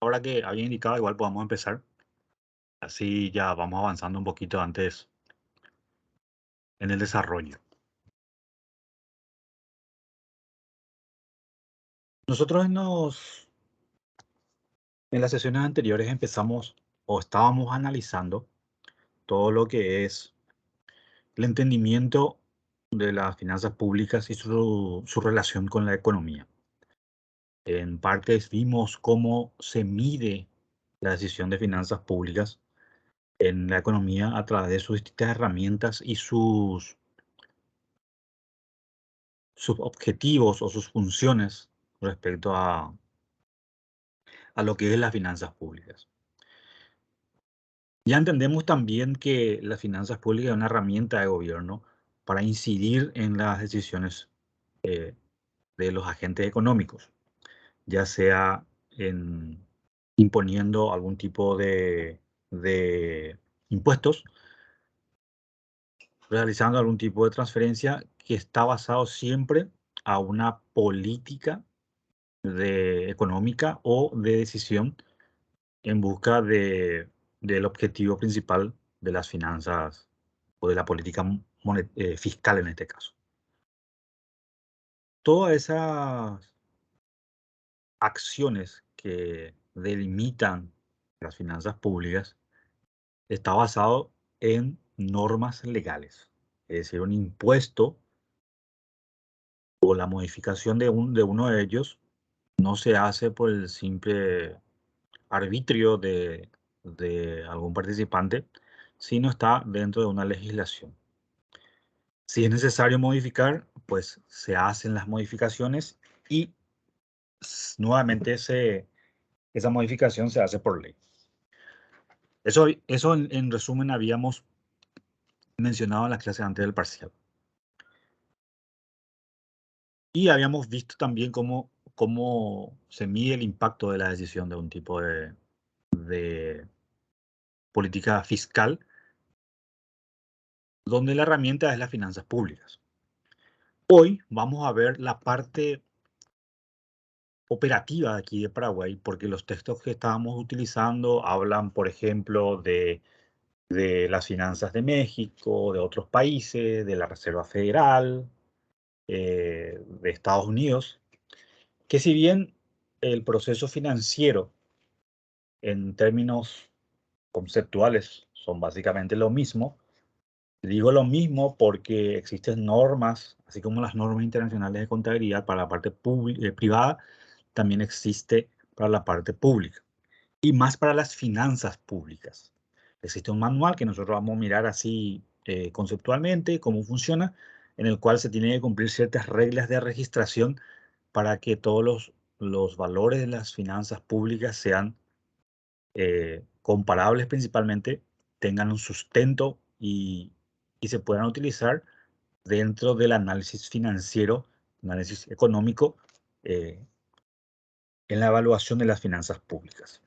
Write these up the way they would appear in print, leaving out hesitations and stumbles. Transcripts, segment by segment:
Ahora que había indicado, igual podamos empezar. Así ya vamos avanzando un poquito antes en el desarrollo. Nosotros en las sesiones anteriores empezamos o estábamos analizando todo lo que es el entendimiento de las finanzas públicas y su relación con la economía. En partes vimos cómo se mide la decisión de finanzas públicas en la economía a través de sus distintas herramientas y sus objetivos o sus funciones respecto a lo que es las finanzas públicas. Ya entendemos también que las finanzas públicas es una herramienta de gobierno para incidir en las decisiones eh, de los agentes económicos, ya sea en imponiendo algún tipo de impuestos, realizando algún tipo de transferencia que está basado siempre a una política económica o de decisión en busca del objetivo principal de las finanzas o de la política fiscal en este caso. Todas esas acciones que delimitan las finanzas públicas está basado en normas legales, es decir, un impuesto o la modificación de uno de ellos no se hace por el simple arbitrio de algún participante, sino está dentro de una legislación. Si es necesario modificar, pues se hacen las modificaciones y nuevamente esa modificación se hace por ley. Eso en resumen habíamos mencionado en la clase antes del parcial. Y habíamos visto también cómo se mide el impacto de la decisión de un tipo de política fiscal, donde la herramienta es las finanzas públicas. Hoy vamos a ver la parte operativa de aquí de Paraguay, porque los textos que estábamos utilizando hablan, por ejemplo, de las finanzas de México, de otros países, de la Reserva Federal, de Estados Unidos, que si bien el proceso financiero en términos conceptuales son básicamente lo mismo, digo lo mismo porque existen normas, así como las normas internacionales de contabilidad para la parte privada, también existe para la parte pública y más para las finanzas públicas. Existe un manual que nosotros vamos a mirar así conceptualmente cómo funciona, en el cual se tienen que cumplir ciertas reglas de registración para que todos los valores de las finanzas públicas sean comparables principalmente, tengan un sustento y se puedan utilizar dentro del análisis financiero, análisis económico, eh, en la evaluación de las finanzas públicas.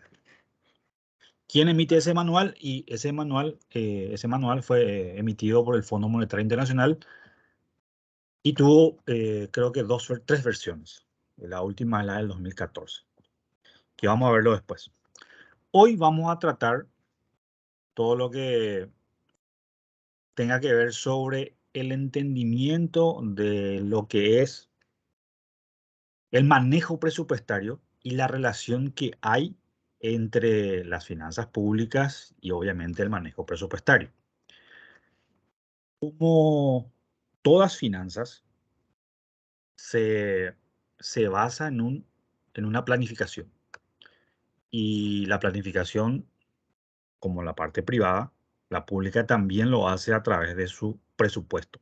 ¿Quién emite ese manual? Y ese manual fue emitido por el Fondo Monetario Internacional y tuvo, creo que tres versiones. La última es la del 2014, que vamos a verlo después. Hoy vamos a tratar todo lo que tenga que ver sobre el entendimiento de lo que es el manejo presupuestario y la relación que hay entre las finanzas públicas y obviamente el manejo presupuestario. Como todas finanzas, se, se basa en una planificación. Y la planificación, como la parte privada, la pública también lo hace a través de su presupuesto,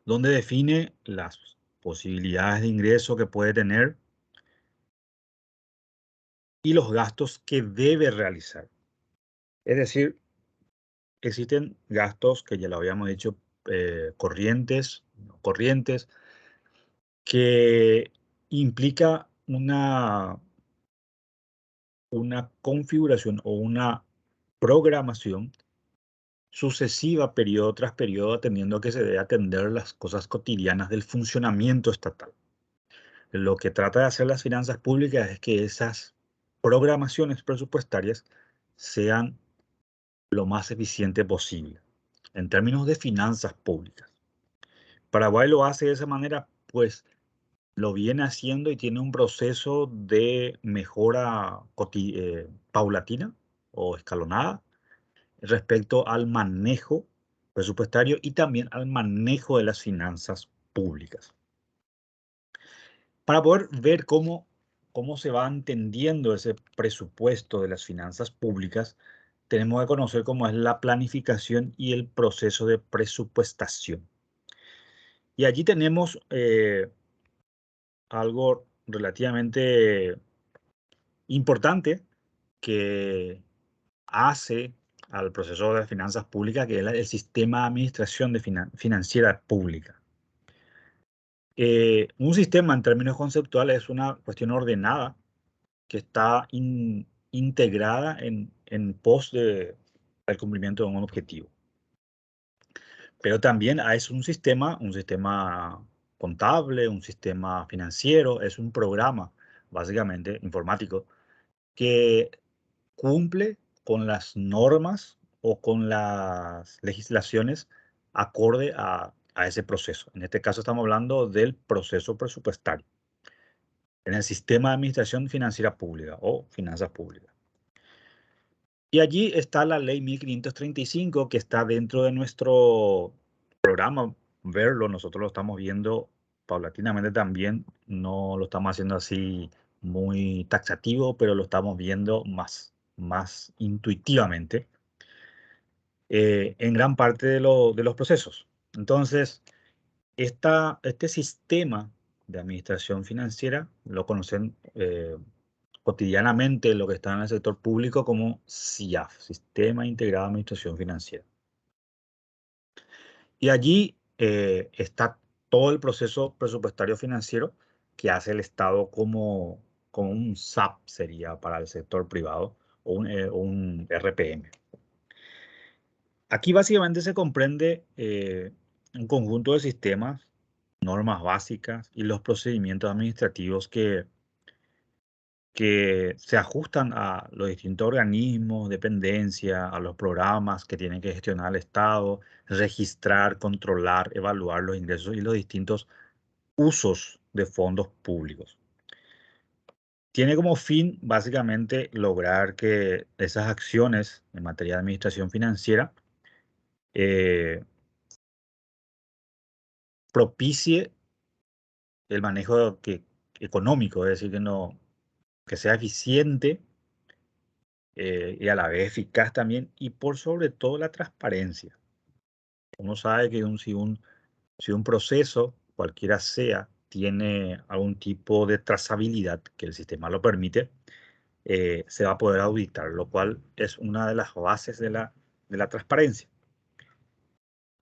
donde define las posibilidades de ingreso que puede tener y los gastos que debe realizar. Es decir, existen gastos que ya lo habíamos dicho, corrientes, no corrientes, que implica una configuración o una programación sucesiva periodo tras periodo, atendiendo a que se debe atender las cosas cotidianas del funcionamiento estatal. lo que trata de hacer las finanzas públicas es que esas programaciones presupuestarias sean lo más eficiente posible en términos de finanzas públicas. Paraguay lo hace de esa manera, pues lo viene haciendo y tiene un proceso de mejora paulatina o escalonada respecto al manejo presupuestario y también al manejo de las finanzas públicas. Para poder ver cómo se va entendiendo ese presupuesto de las finanzas públicas, tenemos que conocer cómo es la planificación y el proceso de presupuestación. Y allí tenemos algo relativamente importante que hace al proceso de finanzas públicas, que es el sistema de administración financiera pública. Un sistema, en términos conceptuales, es una cuestión ordenada que está integrada en pos del cumplimiento de un objetivo. Pero también es un sistema contable, un sistema financiero, es un programa, básicamente informático, que cumple con las normas o con las legislaciones acorde a ese proceso. En este caso estamos hablando del proceso presupuestario en el sistema de administración financiera pública o finanzas públicas. Y allí está la ley 1535 que está dentro de nuestro programa. Verlo, nosotros lo estamos viendo paulatinamente también, no lo estamos haciendo así muy taxativo, pero lo estamos viendo más intuitivamente en gran parte de los procesos. Entonces, este sistema de administración financiera lo conocen cotidianamente lo que está en el sector público como SIAF, Sistema Integrado de Administración Financiera. Y allí está todo el proceso presupuestario financiero que hace el Estado como un SAP sería para el sector privado o un RPM. Aquí básicamente se comprende un conjunto de sistemas, normas básicas y los procedimientos administrativos que se ajustan a los distintos organismos, dependencias, a los programas que tienen que gestionar el Estado, registrar, controlar, evaluar los ingresos y los distintos usos de fondos públicos. Tiene como fin básicamente lograr que esas acciones en materia de administración financiera propicie el manejo económico, es decir, que sea eficiente y a la vez eficaz también, y por sobre todo la transparencia. Uno sabe que si un proceso, cualquiera sea, tiene algún tipo de trazabilidad, que el sistema lo permite, se va a poder auditar, lo cual es una de las bases de la transparencia.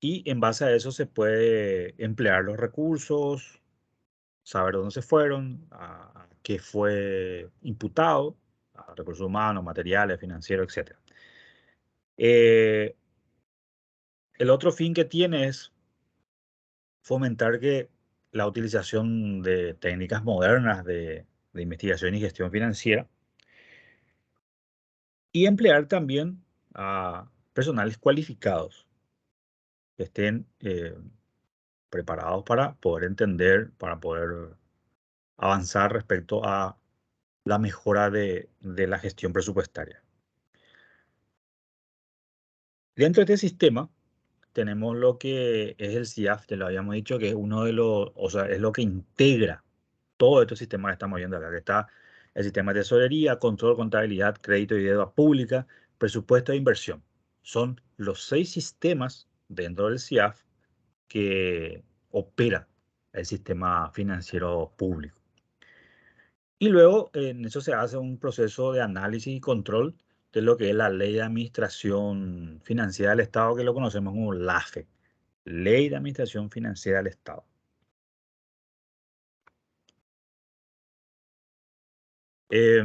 Y en base a eso se puede emplear los recursos, saber dónde se fueron, a qué fue imputado, a recursos humanos, materiales, financieros, etc. El otro fin que tiene es fomentar que la utilización de técnicas modernas de investigación y gestión financiera y emplear también a personales cualificados que estén preparados para poder entender, para poder avanzar respecto a la mejora de la gestión presupuestaria. Dentro de este sistema tenemos lo que es el SIAF, te lo habíamos dicho, que es uno de los, o sea, es lo que integra todos estos sistemas que estamos viendo acá, que está el sistema de tesorería, control, contabilidad, crédito y deuda pública, presupuesto e inversión. Son los 6 sistemas dentro del SIAF que opera el sistema financiero público. Y luego en eso se hace un proceso de análisis y control de lo que es la Ley de Administración Financiera del Estado, que lo conocemos como LAFE, Ley de Administración Financiera del Estado. Es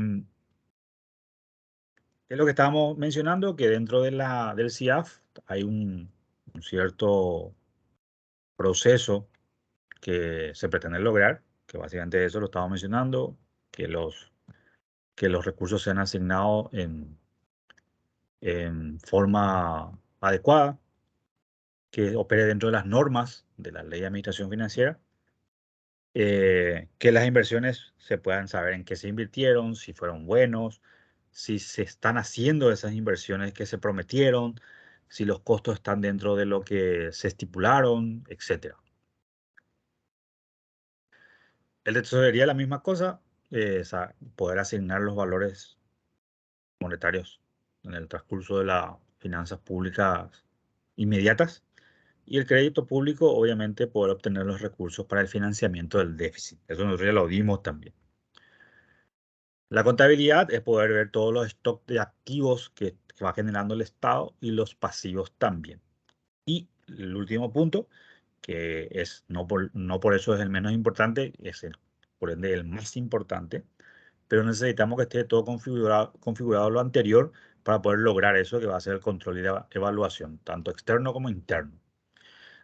lo que estábamos mencionando, que dentro del CIAF hay un cierto proceso que se pretende lograr, que básicamente eso lo estaba mencionando, que los recursos sean asignados en forma adecuada, que opere dentro de las normas de la Ley de Administración Financiera, que las inversiones se puedan saber en qué se invirtieron, si fueron buenos, si se están haciendo esas inversiones que se prometieron, si los costos están dentro de lo que se estipularon, etc. El de tesorería la misma cosa, poder asignar los valores monetarios en el transcurso de las finanzas públicas inmediatas. Y el crédito público, obviamente, poder obtener los recursos para el financiamiento del déficit. Eso nosotros ya lo vimos también. La contabilidad es poder ver todos los stocks de activos que va generando el Estado y los pasivos también. Y el último punto, que es no por eso es el menos importante, es por ende el más importante, pero necesitamos que esté todo configurado lo anterior para poder lograr eso que va a ser el control y la evaluación, tanto externo como interno.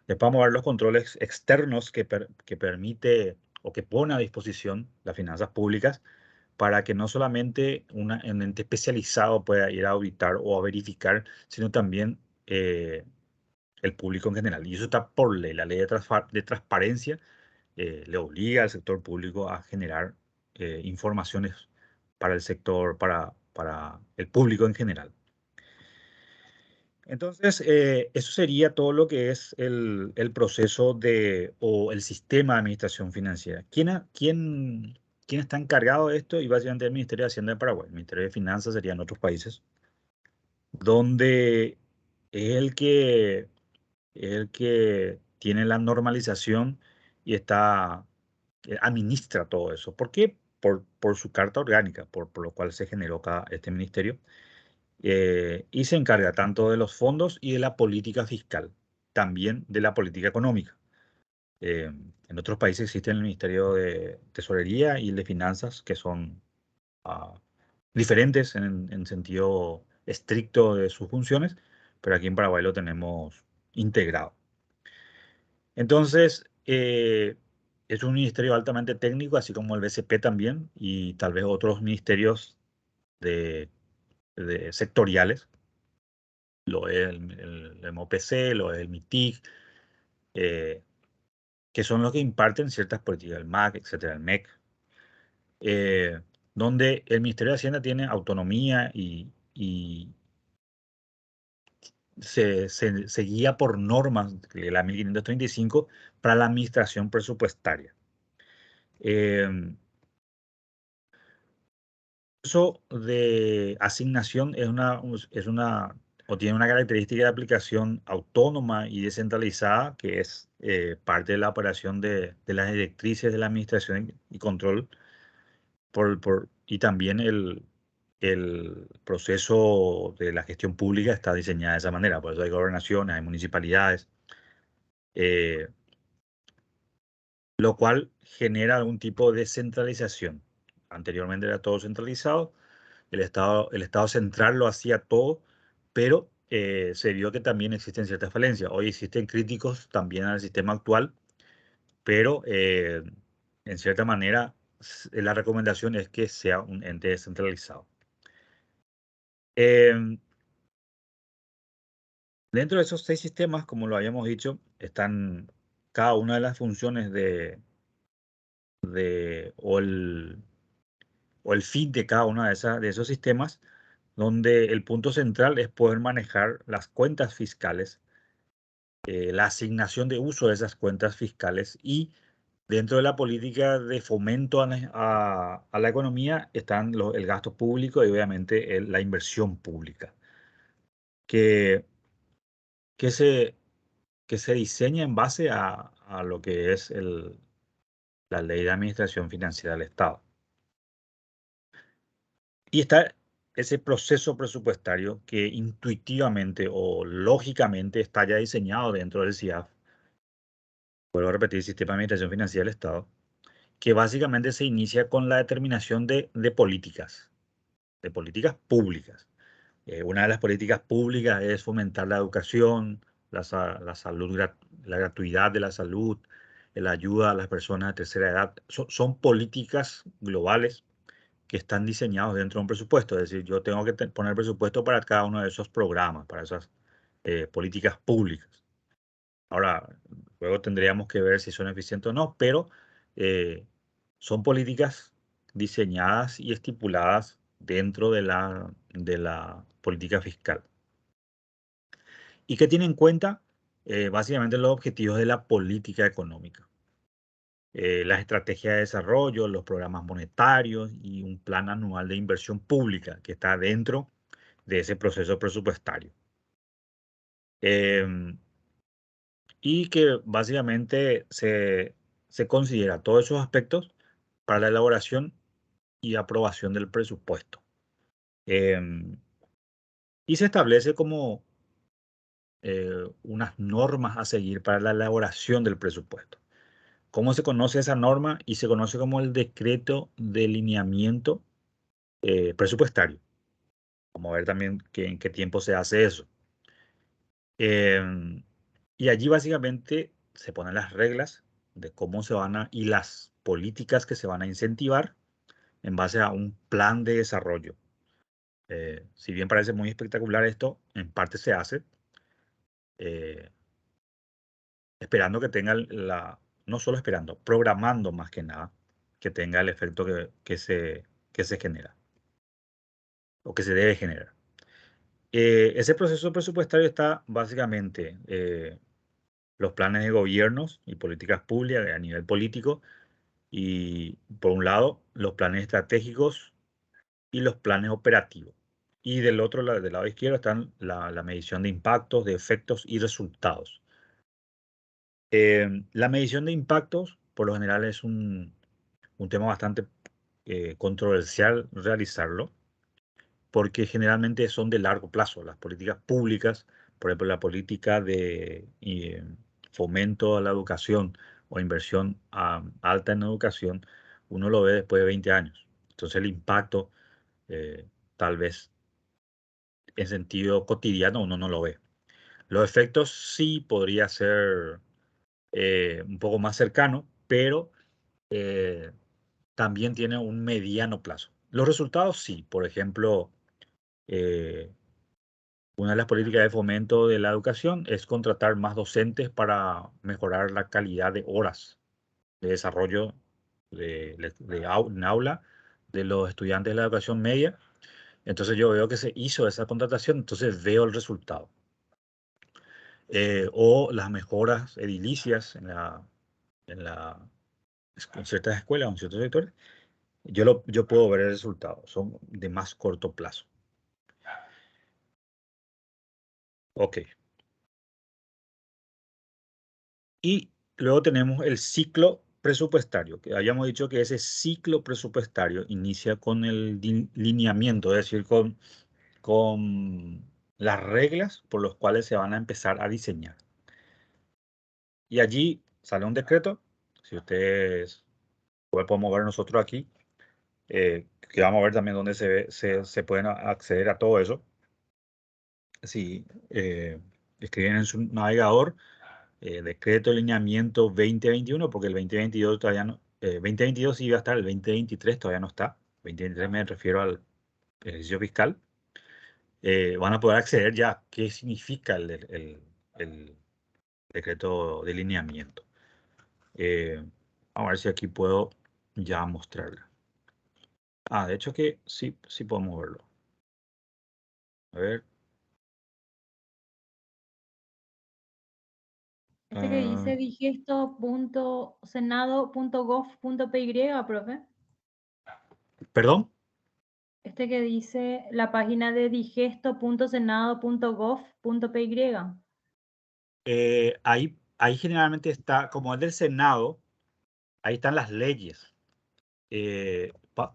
Después vamos a ver los controles externos que permite o que pone a disposición las finanzas públicas para que no solamente un ente especializado pueda ir a auditar o a verificar, sino también el público en general. Y eso está por ley. La ley de transparencia le obliga al sector público a generar informaciones para el sector, para el público en general. Entonces, eso sería todo lo que es el proceso o el sistema de administración financiera. ¿Quién está encargado de esto? Y básicamente el Ministerio de Hacienda de Paraguay. El Ministerio de Finanzas sería en otros países, donde es el que tiene la normalización y administra todo eso. ¿Por qué? Por su carta orgánica, por lo cual se generó este ministerio. Y se encarga tanto de los fondos y de la política fiscal, también de la política económica. En otros países existe el Ministerio de Tesorería y el de Finanzas, que son diferentes en sentido estricto de sus funciones, pero aquí en Paraguay lo tenemos integrado. Entonces, es un ministerio altamente técnico, así como el BCP también, y tal vez otros ministerios de sectoriales. Lo es el MOPC, lo es el MITIC, eh, que son los que imparten ciertas políticas, el MAC, etcétera, el MEC, eh, donde el Ministerio de Hacienda tiene autonomía y se guía por normas de la 1535 para la administración presupuestaria. Eso de asignación o tiene una característica de aplicación autónoma y descentralizada, que es parte de la operación de las directrices de la administración y control, y también el proceso de la gestión pública está diseñada de esa manera. Por eso hay gobernaciones, hay municipalidades, eh, lo cual genera algún tipo de centralización. Anteriormente era todo centralizado. El Estado central lo hacía todo, pero se vio que también existen ciertas falencias. Hoy existen críticos también al sistema actual, pero en cierta manera la recomendación es que sea un ente descentralizado. Dentro de esos 6 sistemas, como lo habíamos dicho, están cada una de las funciones o el fin de cada uno de esos sistemas, donde el punto central es poder manejar las cuentas fiscales, la asignación de uso de esas cuentas fiscales, y dentro de la política de fomento a la economía están el gasto público y obviamente la inversión pública, que, que se, que se diseña en base a lo que es la Ley de Administración Financiera del Estado. Y está ese proceso presupuestario que intuitivamente o lógicamente está ya diseñado dentro del CIAF, vuelvo a repetir, Sistema de Administración Financiera del Estado, que básicamente se inicia con la determinación de políticas públicas. Una de las políticas públicas es fomentar la educación, la salud, la gratuidad de la salud, la ayuda a las personas de tercera edad. Son políticas globales que están diseñados dentro de un presupuesto. Es decir, yo tengo que poner presupuesto para cada uno de esos programas, para esas políticas públicas. Ahora, luego tendríamos que ver si son eficientes o no, pero son políticas diseñadas y estipuladas dentro de la política fiscal. ¿Y qué tiene en cuenta? Básicamente los objetivos de la política económica. Las estrategias de desarrollo, los programas monetarios y un plan anual de inversión pública que está dentro de ese proceso presupuestario. Y que básicamente se considera todos esos aspectos para la elaboración y aprobación del presupuesto. Y se establece como unas normas a seguir para la elaboración del presupuesto. ¿Cómo se conoce esa norma? Y se conoce como el decreto de lineamiento presupuestario. Vamos a ver también en qué tiempo se hace eso. Y allí básicamente se ponen las reglas de cómo se van a y las políticas que se van a incentivar en base a un plan de desarrollo. Si bien parece muy espectacular esto, en parte se hace eh, esperando que tenga no solo esperando, programando más que nada, que tenga el efecto que se genera o que se debe generar. Ese proceso presupuestario está básicamente los planes de gobiernos y políticas públicas a nivel político y, por un lado, los planes estratégicos y los planes operativos. Y del otro lado, del lado izquierdo, están la medición de impactos, de efectos y resultados. La medición de impactos, por lo general, es un tema bastante controversial realizarlo, porque generalmente son de largo plazo. Las políticas públicas, por ejemplo, la política de fomento a la educación o inversión alta en educación, uno lo ve después de 20 años. Entonces el impacto, tal vez en sentido cotidiano, uno no lo ve. Los efectos sí podría ser un poco más cercano, pero también tiene un mediano plazo. Los resultados sí, por ejemplo, eh, una de las políticas de fomento de la educación es contratar más docentes para mejorar la calidad de horas de desarrollo en aula de los estudiantes de la educación media. Entonces yo veo que se hizo esa contratación, entonces veo el resultado. O las mejoras edilicias en en ciertas escuelas o en ciertos sectores, yo puedo ver el resultado, son de más corto plazo. Ok. Y luego tenemos el ciclo presupuestario, que habíamos dicho que ese ciclo presupuestario inicia con el lineamiento, es decir, con las reglas por las cuales se van a empezar a diseñar. Y allí sale un decreto, si ustedes podemos ver nosotros aquí, que vamos a ver también dónde se pueden acceder a todo eso. Si escriben en su navegador decreto de lineamiento 2021, porque el 2022 todavía no, 2022 sí iba a estar, el 2023 todavía no está. 2023 me refiero al ejercicio fiscal. Van a poder acceder ya a qué significa el decreto de lineamiento. Vamos a ver si aquí puedo ya mostrarla. De hecho que sí, sí podemos verlo. A ver. Este que dice digesto.senado.gov.py, profe. ¿Perdón? Este que dice la página de digesto.senado.gov.py. Ahí generalmente está, como es del Senado, ahí están las leyes.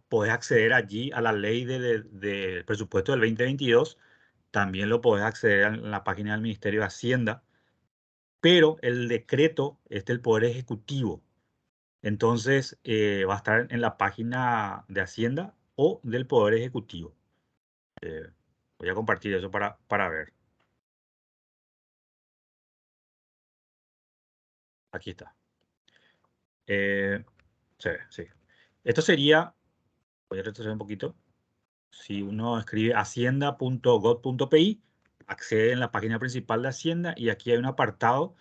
Podés acceder allí a la ley del presupuesto del 2022. También lo podés acceder en la página del Ministerio de Hacienda. Pero el decreto es del Poder Ejecutivo. Entonces va a estar en la página de Hacienda o del Poder Ejecutivo. Voy a compartir eso para ver. Aquí está. Sí. Esto sería, voy a retroceder un poquito. Si uno escribe hacienda.gov.pi, accede en la página principal de Hacienda y aquí hay un apartado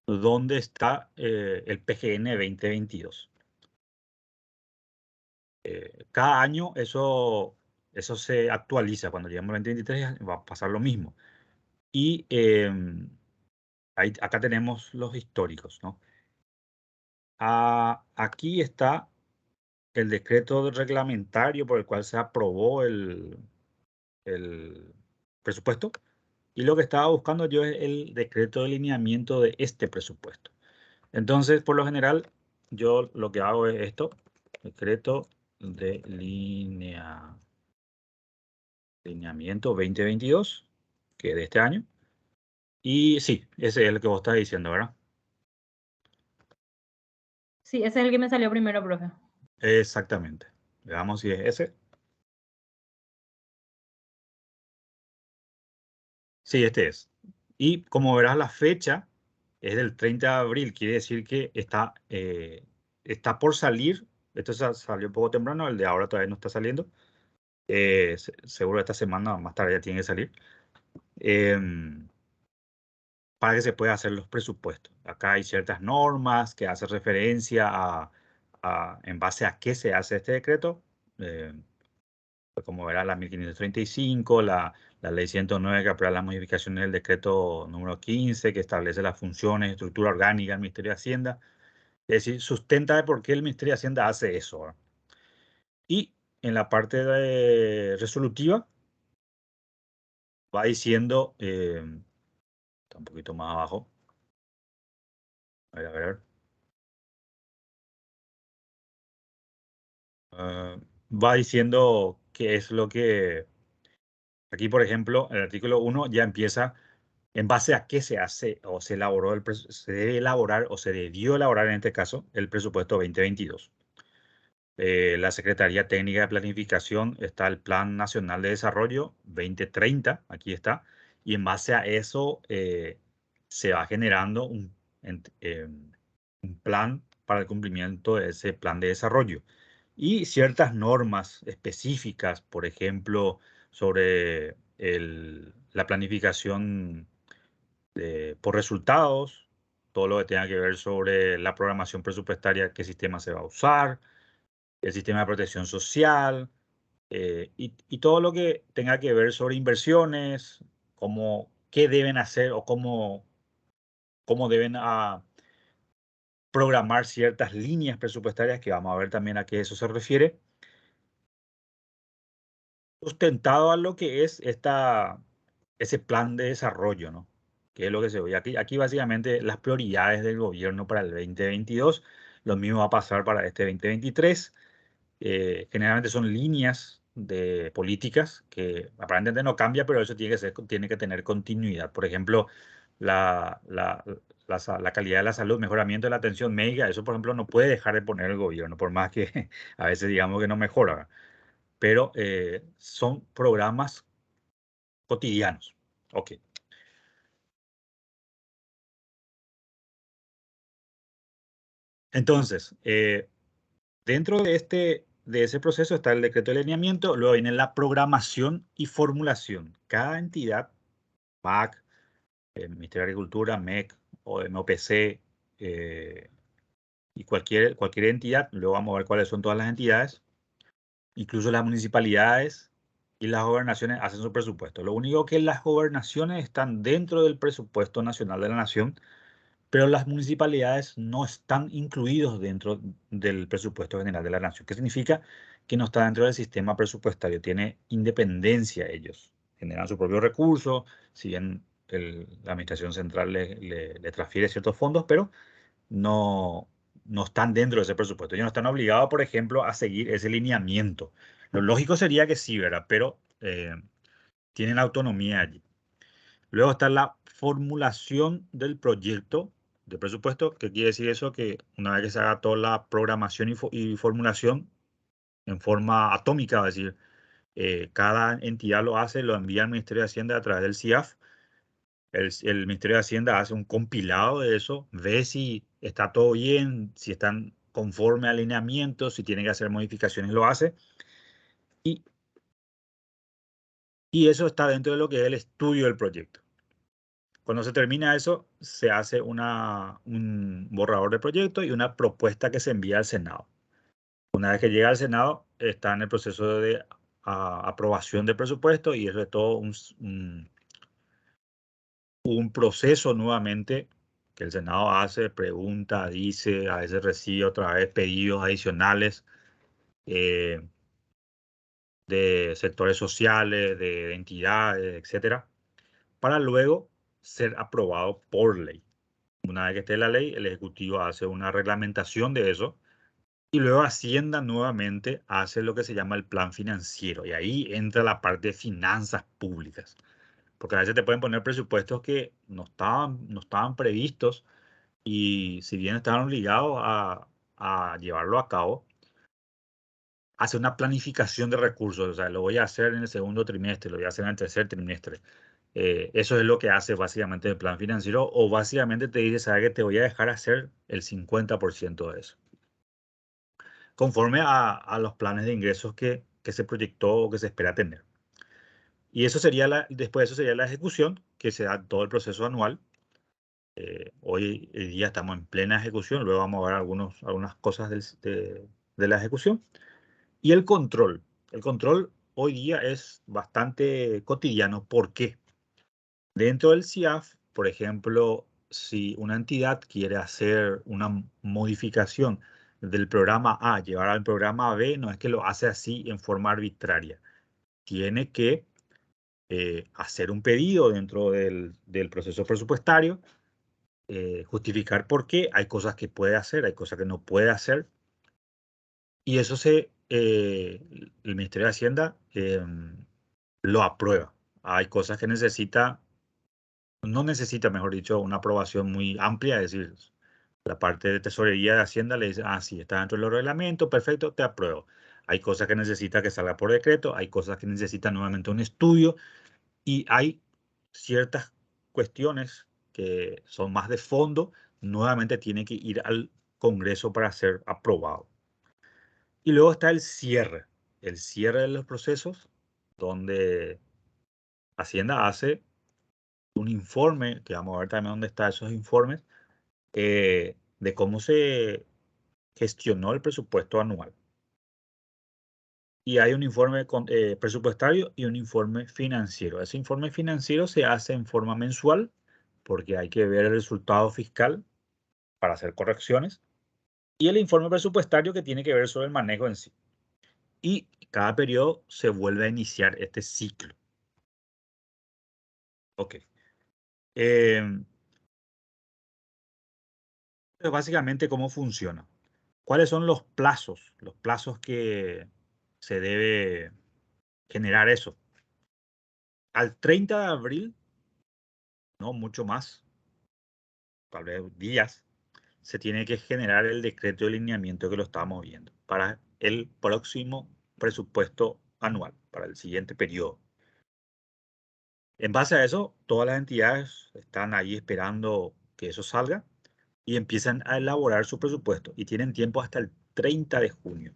donde está el PGN 2022. Cada año eso se actualiza. Cuando lleguemos al 2023 va a pasar lo mismo. Y acá tenemos los históricos, ¿no? Aquí está el decreto reglamentario por el cual se aprobó el presupuesto. Y lo que estaba buscando yo es el decreto de lineamiento de este presupuesto. Entonces, por lo general, yo lo que hago es esto, decreto de lineamiento 2022, que es de este año. Y sí, ese es el que vos estás diciendo, ¿verdad? Sí, ese es el que me salió primero, profe. Exactamente. Veamos si es ese. Sí, este es. Y como verás, la fecha es del 30 de abril, quiere decir que está por salir. Esto salió un poco temprano, el de ahora todavía no está saliendo. Seguro esta semana más tarde ya tiene que salir. Para que se pueda hacer los presupuestos. Acá hay ciertas normas que hacen referencia en base a qué se hace este decreto. Eh, Como verá, la 1535, la ley 109 que aprueba las modificaciones del decreto número 15 que establece las funciones, estructura orgánica del Ministerio de Hacienda. Es decir, sustenta de por qué el Ministerio de Hacienda hace eso, ¿verdad? Y en la parte resolutiva va diciendo, está un poquito más abajo, a ver, va diciendo qué es lo que, aquí por ejemplo, el artículo 1 ya empieza en base a qué se hace o se elaboró se debe elaborar o se debió elaborar en este caso el presupuesto 2022. La Secretaría Técnica de Planificación está el Plan Nacional de Desarrollo 2030, aquí está, y en base a eso se va generando un plan para el cumplimiento de ese plan de desarrollo. Y ciertas normas específicas, por ejemplo, sobre la planificación por resultados, todo lo que tenga que ver sobre la programación presupuestaria, qué sistema se va a usar, el sistema de protección social, y todo lo que tenga que ver sobre inversiones, qué deben hacer o cómo deben programar ciertas líneas presupuestarias, que vamos a ver también a qué eso se refiere, sustentado a lo que es ese plan de desarrollo, ¿no? Que es lo que se ve. Aquí básicamente las prioridades del gobierno para el 2022, lo mismo va a pasar para este 2023. Generalmente son líneas de políticas que aparentemente no cambia, pero eso tiene que tener continuidad. Por ejemplo, la, la, la calidad de la salud, mejoramiento de la atención médica, eso por ejemplo no puede dejar de poner el gobierno, por más que a veces digamos que no mejora, pero son programas cotidianos. Ok. Entonces, dentro de ese proceso está el decreto de lineamiento, luego viene la programación y formulación. Cada entidad, PAC, Ministerio de Agricultura, MEC o MOPC, y cualquier entidad, luego vamos a ver cuáles son todas las entidades, incluso las municipalidades y las gobernaciones hacen su presupuesto. Lo único que las gobernaciones están dentro del presupuesto nacional de la nación, pero las municipalidades no están incluidos dentro del presupuesto general de la nación. ¿Qué significa? Que no está dentro del sistema presupuestario, tiene independencia ellos, generan su propio recurso, si bien la administración central le transfiere ciertos fondos, pero no, no están dentro de ese presupuesto. Ellos no están obligados, por ejemplo, a seguir ese lineamiento. Lo lógico sería que sí, ¿verdad? Pero tienen autonomía allí. Luego está la formulación del proyecto de presupuesto. ¿Qué quiere decir eso? Que una vez que se haga toda la programación y formulación en forma atómica, es decir, cada entidad lo hace, lo envía al Ministerio de Hacienda a través del CIAF. El Ministerio de Hacienda hace un compilado de eso, ve si está todo bien, si están conforme a alineamientos, si tiene que hacer modificaciones lo hace. Y eso está dentro de lo que es el estudio del proyecto. Cuando se termina eso, se hace un borrador de proyecto y una propuesta que se envía al Senado. Una vez que llega al Senado, está en el proceso de aprobación de presupuesto y eso es todo un proceso nuevamente que el Senado hace, pregunta, dice, a veces recibe otra vez pedidos adicionales de sectores sociales, de entidades, etcétera, para luego ser aprobado por ley. Una vez que esté la ley, el Ejecutivo hace una reglamentación de eso y luego Hacienda nuevamente hace lo que se llama el plan financiero y ahí entra la parte de finanzas públicas. Porque a veces te pueden poner presupuestos que no estaban previstos y si bien estaban obligados a llevarlo a cabo, hace una planificación de recursos. O sea, lo voy a hacer en el segundo trimestre, lo voy a hacer en el tercer trimestre. Eso es lo que hace básicamente el plan financiero o básicamente te dice, ¿sabes qué? Te voy a dejar hacer el 50% de eso. Conforme a los planes de ingresos que se proyectó o que se espera tener. Y eso sería después de eso sería la ejecución, que se da todo el proceso anual. Hoy día estamos en plena ejecución, luego vamos a ver algunas cosas de la ejecución. Y el control. El control hoy día es bastante cotidiano. ¿Por qué? Dentro del CIAF, por ejemplo, si una entidad quiere hacer una modificación del programa A, llevar al programa B, no es que lo hace así en forma arbitraria. Tiene que hacer un pedido dentro del proceso presupuestario, justificar por qué, hay cosas que puede hacer, hay cosas que no puede hacer, y eso el Ministerio de Hacienda lo aprueba. Hay cosas que no necesita, mejor dicho, una aprobación muy amplia, es decir, la parte de tesorería de Hacienda le dice, sí, está dentro de los reglamentos, perfecto, te apruebo. Hay cosas que necesita que salga por decreto, hay cosas que necesitan nuevamente un estudio y hay ciertas cuestiones que son más de fondo, nuevamente tiene que ir al Congreso para ser aprobado. Y luego está el cierre de los procesos, donde Hacienda hace un informe, que vamos a ver también dónde están esos informes, de cómo se gestionó el presupuesto anual. Y hay un informe presupuestario y un informe financiero. Ese informe financiero se hace en forma mensual porque hay que ver el resultado fiscal para hacer correcciones. Y el informe presupuestario que tiene que ver sobre el manejo en sí. Y cada periodo se vuelve a iniciar este ciclo. Ok. Básicamente, ¿cómo funciona? ¿Cuáles son los plazos? Los plazos que se debe generar eso. Al 30 de abril, no mucho más, tal vez días, se tiene que generar el decreto de alineamiento que lo estamos viendo para el próximo presupuesto anual, para el siguiente periodo. En base a eso, todas las entidades están ahí esperando que eso salga y empiezan a elaborar su presupuesto y tienen tiempo hasta el 30 de junio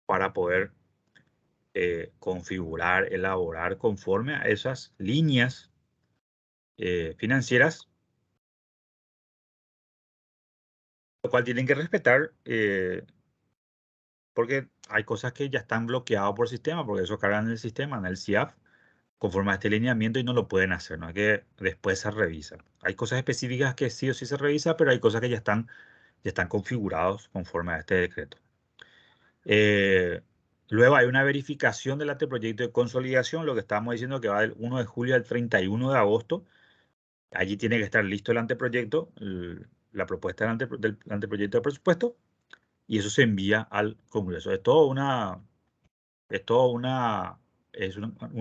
para poder configurar, elaborar conforme a esas líneas financieras, lo cual tienen que respetar porque hay cosas que ya están bloqueadas por sistema, porque eso cargan en el sistema, en el CIAF, conforme a este lineamiento y no lo pueden hacer, ¿no? Es que después se revisa. Hay cosas específicas que sí o sí se revisa, pero hay cosas que ya están configurados conforme a este decreto. Luego hay una verificación del anteproyecto de consolidación, lo que estábamos diciendo que va del 1 de julio al 31 de agosto. Allí tiene que estar listo el anteproyecto, la propuesta del anteproyecto de presupuesto, y eso se envía al Congreso. Es todo un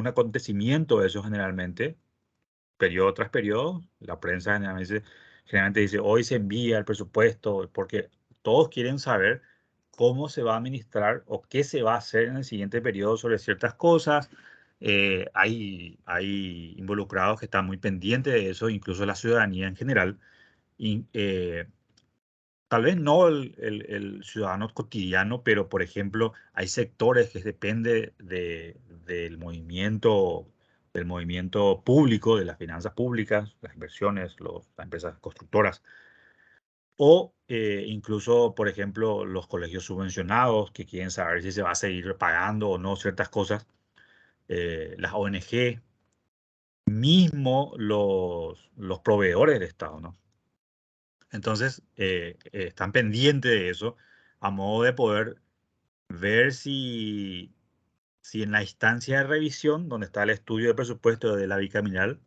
acontecimiento eso generalmente, periodo tras periodo. La prensa generalmente dice, hoy se envía el presupuesto, porque todos quieren saber cómo se va a administrar o qué se va a hacer en el siguiente periodo sobre ciertas cosas. Hay involucrados que están muy pendientes de eso, incluso la ciudadanía en general. Y, tal vez no el ciudadano cotidiano, pero por ejemplo, hay sectores que dependen del movimiento público, de las finanzas públicas, las inversiones, las empresas constructoras, o incluso, por ejemplo, los colegios subvencionados que quieren saber si se va a seguir pagando o no ciertas cosas, las ONG, mismo los proveedores del Estado, ¿no? Entonces, están pendientes de eso a modo de poder ver si en la instancia de revisión, donde está el estudio de presupuesto de la bicameral,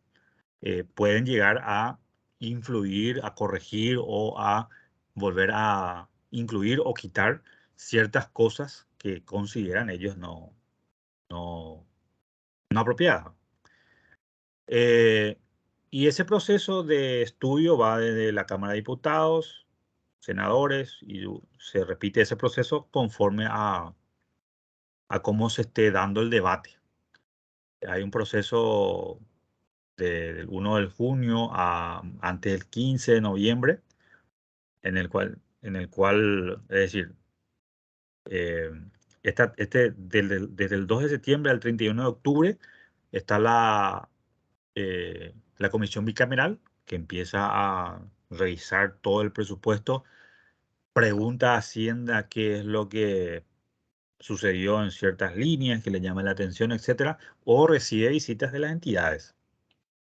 pueden llegar a influir, a corregir o a volver a incluir o quitar ciertas cosas que consideran ellos no, no apropiadas. Y ese proceso de estudio va desde la Cámara de Diputados, senadores, y se repite ese proceso conforme a cómo se esté dando el debate. Hay un proceso del 1 de junio antes del 15 de noviembre, en el cual, es decir, eh, desde el 2 de septiembre al 31 de octubre está la comisión bicameral que empieza a revisar todo el presupuesto, pregunta a Hacienda qué es lo que sucedió en ciertas líneas que le llaman la atención, etcétera, o recibe visitas de las entidades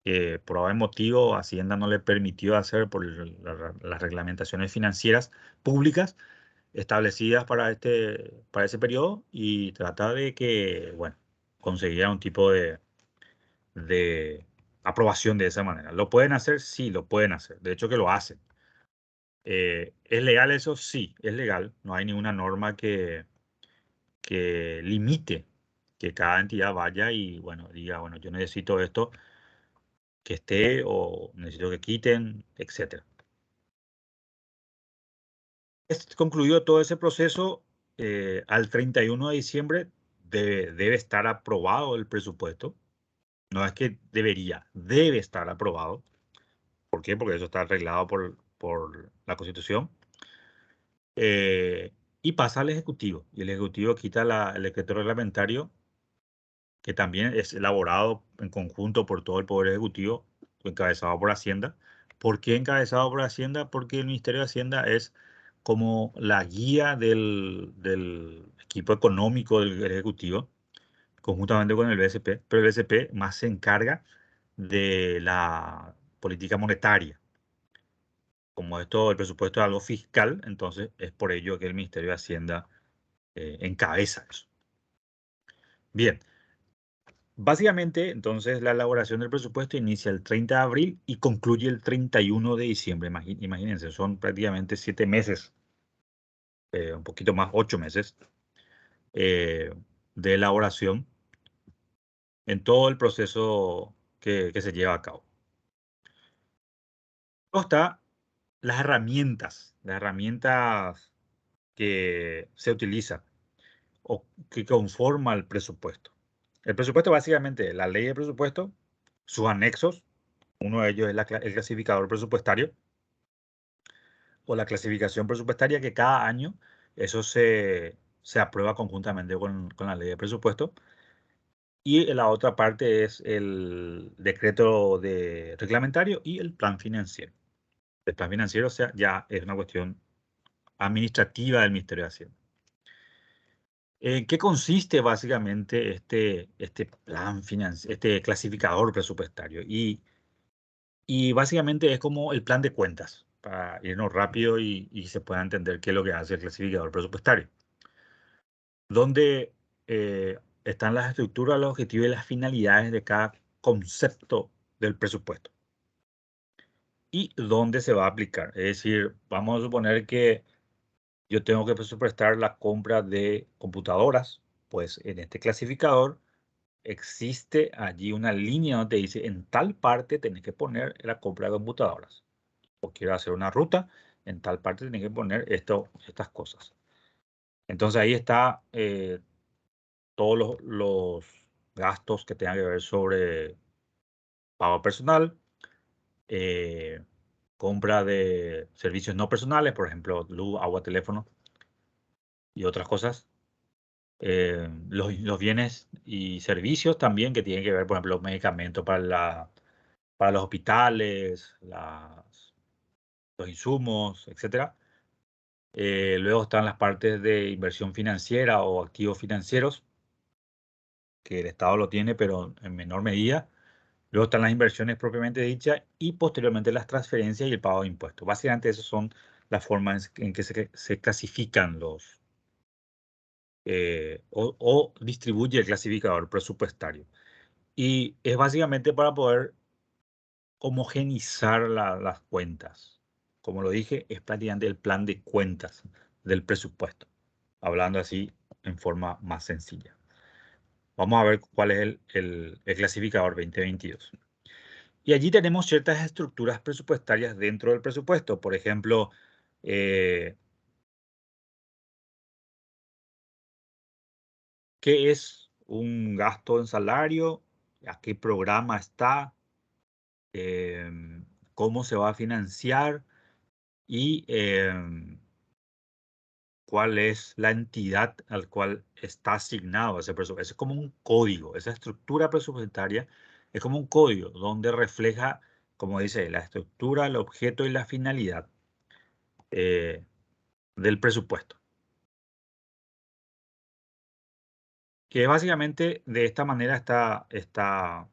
que por algún motivo Hacienda no le permitió hacer por las reglamentaciones financieras públicas establecidas para ese periodo, y trata de que, bueno, consiguiera un tipo de aprobación de esa manera. ¿Lo pueden hacer? Sí, lo pueden hacer. De hecho que lo hacen. ¿Es legal eso? Sí, es legal. No hay ninguna norma que limite que cada entidad vaya y, bueno, diga, bueno, yo necesito esto que esté o necesito que quiten, etcétera. Concluido todo ese proceso, al 31 de diciembre debe estar aprobado el presupuesto. No es que debería, debe estar aprobado. ¿Por qué? Porque eso está arreglado por la Constitución. Y pasa al Ejecutivo. Y el Ejecutivo quita el decreto reglamentario, que también es elaborado en conjunto por todo el Poder Ejecutivo, encabezado por Hacienda. ¿Por qué encabezado por Hacienda? Porque el Ministerio de Hacienda es como la guía del equipo económico del Ejecutivo, conjuntamente con el BCP, pero el BCP más se encarga de la política monetaria. Como esto, el presupuesto es algo fiscal, entonces es por ello que el Ministerio de Hacienda encabeza eso. Bien. Básicamente, entonces, la elaboración del presupuesto inicia el 30 de abril y concluye el 31 de diciembre. Imagínense, son prácticamente 7 meses, un poquito más, 8 meses eh, de elaboración en todo el proceso que se lleva a cabo. Luego está las herramientas que se utilizan o que conforma el presupuesto. El presupuesto básicamente es la ley de presupuesto, sus anexos. Uno de ellos es el clasificador presupuestario o la clasificación presupuestaria, que cada año eso se aprueba conjuntamente con la ley de presupuesto. Y la otra parte es el decreto reglamentario y el plan financiero. El plan financiero, o sea, ya es una cuestión administrativa del Ministerio de Hacienda. ¿En qué consiste básicamente este plan financiero, este clasificador presupuestario? Y básicamente es como el plan de cuentas, para irnos rápido y se pueda entender qué es lo que hace el clasificador presupuestario, donde están las estructuras, los objetivos y las finalidades de cada concepto del presupuesto y dónde se va a aplicar. Es decir, vamos a suponer que yo tengo que presupuestar la compra de computadoras, pues en este clasificador existe allí una línea donde dice en tal parte tenés que poner la compra de computadoras. O quiero hacer una ruta, en tal parte tenés que poner estas cosas. Entonces ahí está todos los gastos que tengan que ver sobre pago personal, eh, compra de servicios no personales, por ejemplo, luz, agua, teléfono y otras cosas. Los bienes y servicios también que tienen que ver, por ejemplo, medicamentos para los hospitales, los insumos, etcétera. Luego están las partes de inversión financiera o activos financieros, que el Estado lo tiene, pero en menor medida. Luego están las inversiones propiamente dichas y posteriormente las transferencias y el pago de impuestos. Básicamente esas son las formas en que se clasifican o distribuye el clasificador presupuestario. Y es básicamente para poder homogenizar las cuentas. Como lo dije, es prácticamente el plan de cuentas del presupuesto, hablando así en forma más sencilla. Vamos a ver cuál es el clasificador 2022. Y allí tenemos ciertas estructuras presupuestarias dentro del presupuesto. Por ejemplo, ¿qué es un gasto en salario? ¿A qué programa está? ¿Cómo se va a financiar? Y cuál es la entidad al cual está asignado ese presupuesto. Es como un código. Esa estructura presupuestaria es como un código donde refleja, como dice, la estructura, el objeto y la finalidad del presupuesto. Que básicamente de esta manera está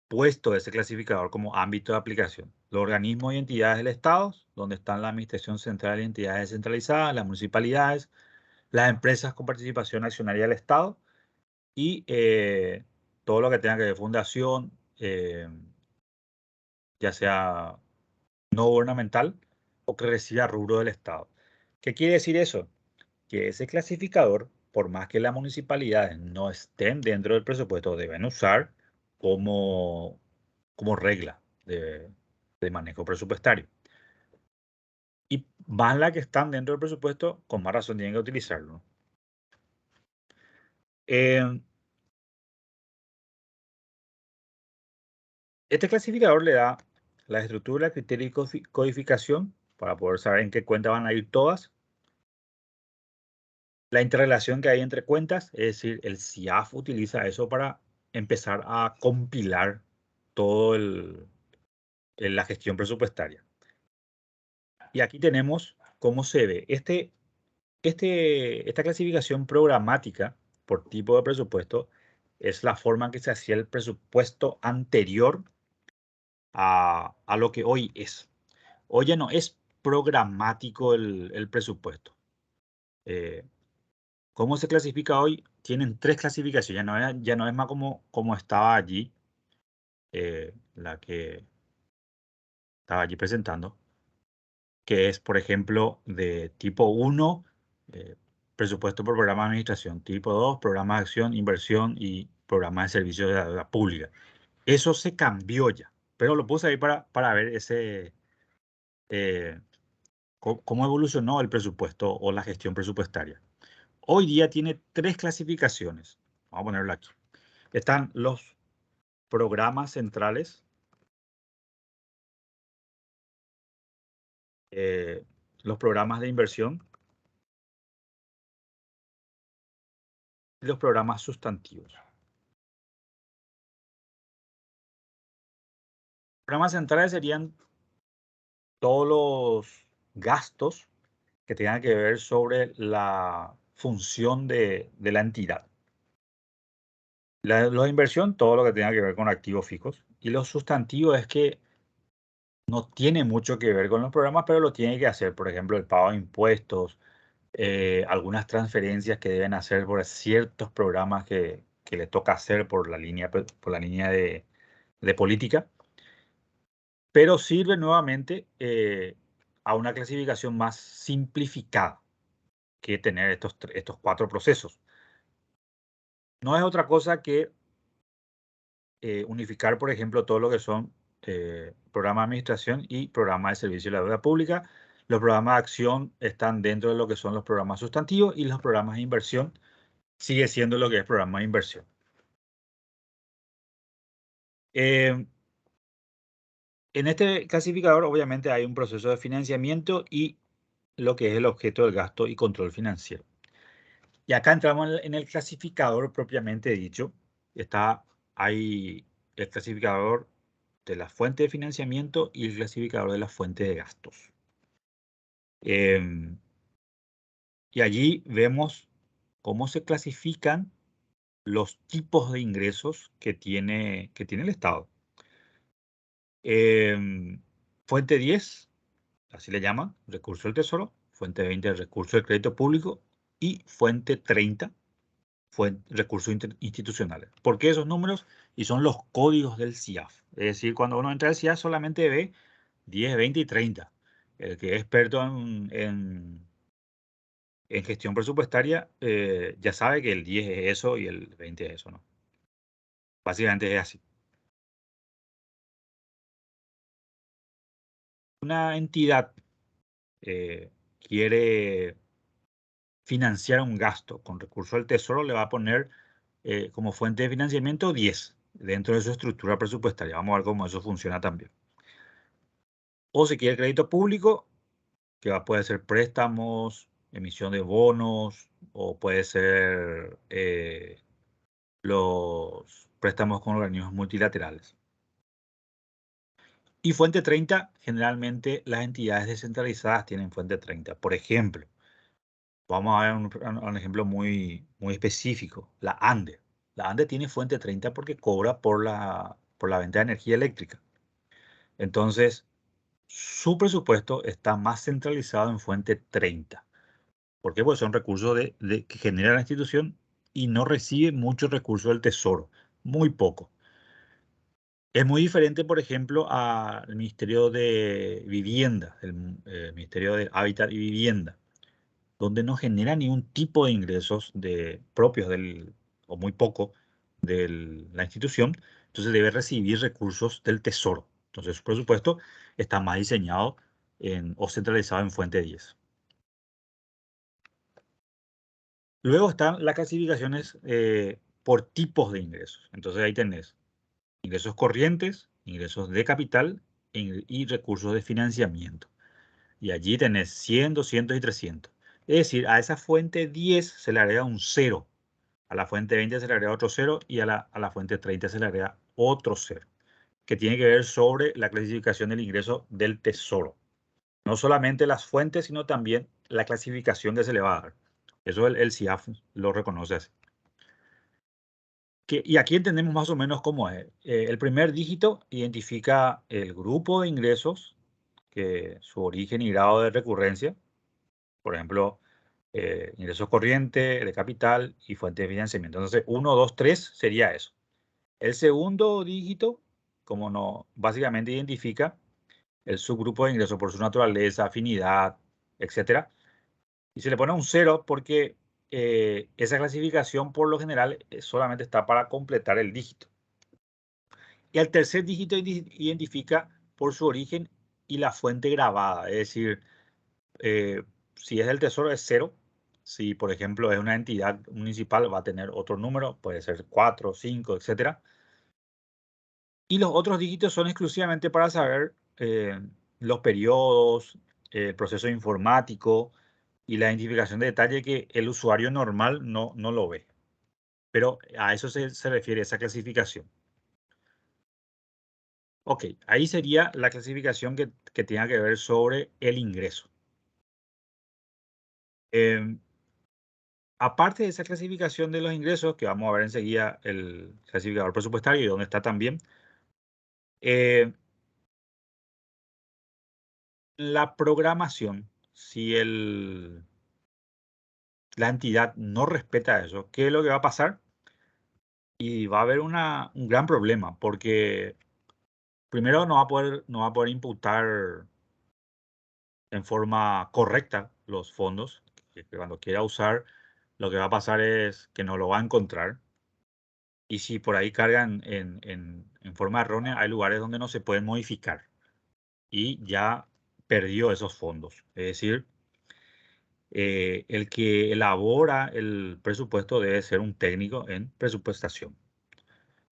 puesto ese clasificador como ámbito de aplicación. Los organismos y entidades del Estado, donde están la Administración Central y entidades descentralizadas, las municipalidades, las empresas con participación accionaria del Estado y todo lo que tenga que ver fundación, ya sea no gubernamental o que reciba rubro del Estado. ¿Qué quiere decir eso? Que ese clasificador, por más que las municipalidades no estén dentro del presupuesto, deben usar como, como regla de manejo presupuestario. Y más las que están dentro del presupuesto, con más razón tienen que utilizarlo. Este clasificador le da la estructura, criterio y codificación para poder saber en qué cuenta van a ir todas. La interrelación que hay entre cuentas, es decir, el CIAF utiliza eso para empezar a compilar todo la gestión presupuestaria. Y aquí tenemos cómo se ve. Esta clasificación programática por tipo de presupuesto es la forma en que se hacía el presupuesto anterior a lo que hoy es. Hoy ya no es programático el presupuesto. ¿Cómo se clasifica hoy? Tienen tres clasificaciones, ya no es más como estaba allí, la que estaba allí presentando, que es, por ejemplo, de tipo 1, presupuesto por programa de administración, tipo 2, programa de acción, inversión y programa de servicios de la deuda pública. Eso se cambió ya, pero lo puse ahí para ver eh, cómo evolucionó el presupuesto o la gestión presupuestaria. Hoy día tiene tres clasificaciones. Vamos a ponerlo aquí. Están los programas centrales, los programas de inversión y los programas sustantivos. Programas centrales serían todos los gastos que tengan que ver sobre la función de la entidad. La inversión, todo lo que tenga que ver con activos fijos. Y los sustantivos es que no tiene mucho que ver con los programas, pero lo tiene que hacer. Por ejemplo, el pago de impuestos, algunas transferencias que deben hacer por ciertos programas que le toca hacer por la línea de política, pero sirve nuevamente a una clasificación más simplificada que tener estos cuatro procesos. No es otra cosa que unificar, por ejemplo, todo lo que son programas de administración y programas de servicio de la deuda pública. Los programas de acción están dentro de lo que son los programas sustantivos y los programas de inversión sigue siendo lo que es programa de inversión. En este clasificador, obviamente, hay un proceso de financiamiento y lo que es el objeto del gasto y control financiero. Y acá entramos en el clasificador propiamente dicho. Hay el clasificador de la fuente de financiamiento y el clasificador de la fuente de gastos. Y allí vemos cómo se clasifican los tipos de ingresos que tiene el Estado. Fuente 10, así le llaman, recurso del Tesoro. Fuente 20, recurso del crédito público. Y fuente 30, recursos institucionales. ¿Por qué esos números? Y son los códigos del CIAF. Es decir, cuando uno entra al CIAF solamente ve 10, 20 y 30. El que es experto en gestión presupuestaria ya sabe que el 10 es eso y el 20 es eso, ¿no? Básicamente es así. Una entidad quiere financiar un gasto con recursos del Tesoro, le va a poner como fuente de financiamiento 10 dentro de su estructura presupuestaria. Vamos a ver cómo eso funciona también. O si quiere crédito público, que puede ser préstamos, emisión de bonos, o puede ser los préstamos con organismos multilaterales. Y fuente 30, generalmente las entidades descentralizadas tienen fuente 30. Por ejemplo, vamos a ver un ejemplo muy específico, la ANDE. La ANDE tiene fuente 30 porque cobra por la venta de energía eléctrica. Entonces, su presupuesto está más centralizado en fuente 30. ¿Por qué? Pues son recursos que genera la institución y no recibe muchos recursos del Tesoro, muy poco. Es muy diferente, por ejemplo, al Ministerio de Vivienda, el Ministerio de Hábitat y Vivienda, donde no genera ningún tipo de ingresos propios o muy poco de la institución, entonces debe recibir recursos del Tesoro. Entonces su presupuesto está más diseñado o centralizado en fuente 10. Luego están las clasificaciones por tipos de ingresos. Entonces ahí tenés ingresos corrientes, ingresos de capital y recursos de financiamiento. Y allí tenés 100, 200 y 300. Es decir, a esa fuente 10 se le agrega un 0. A la fuente 20 se le agrega otro 0 y a la fuente 30 se le agrega otro 0, que tiene que ver sobre la clasificación del ingreso del Tesoro. No solamente las fuentes, sino también la clasificación que se le va a dar. Eso el CIAF lo reconoce así. Y aquí entendemos más o menos cómo es. El primer dígito identifica el grupo de ingresos, que su origen y grado de recurrencia. Por ejemplo, ingresos corrientes, de capital y fuente de financiamiento. Entonces, 1, 2, 3 sería eso. El segundo dígito, como no, básicamente identifica el subgrupo de ingresos por su naturaleza, afinidad, etcétera. Y se le pone un 0 porque esa clasificación por lo general solamente está para completar el dígito. Y el tercer dígito identifica por su origen y la fuente grabada, es decir, si es del Tesoro es 0. Si, por ejemplo, es una entidad municipal, va a tener otro número, puede ser 4, 5, etc. Y los otros dígitos son exclusivamente para saber los periodos, el proceso informático y la identificación de detalle que el usuario normal no lo ve. Pero a eso se refiere esa clasificación. Ok, ahí sería la clasificación que tenga que ver sobre el ingreso. Aparte de esa clasificación de los ingresos, que vamos a ver enseguida el clasificador presupuestario y dónde está también, la programación, si la entidad no respeta eso, ¿qué es lo que va a pasar? Y va a haber un gran problema, porque primero no va a poder imputar en forma correcta los fondos, que cuando quiera usar, lo que va a pasar es que no lo va a encontrar. Y si por ahí cargan en forma errónea, hay lugares donde no se pueden modificar y ya perdió esos fondos. Es decir, el que elabora el presupuesto debe ser un técnico en presupuestación.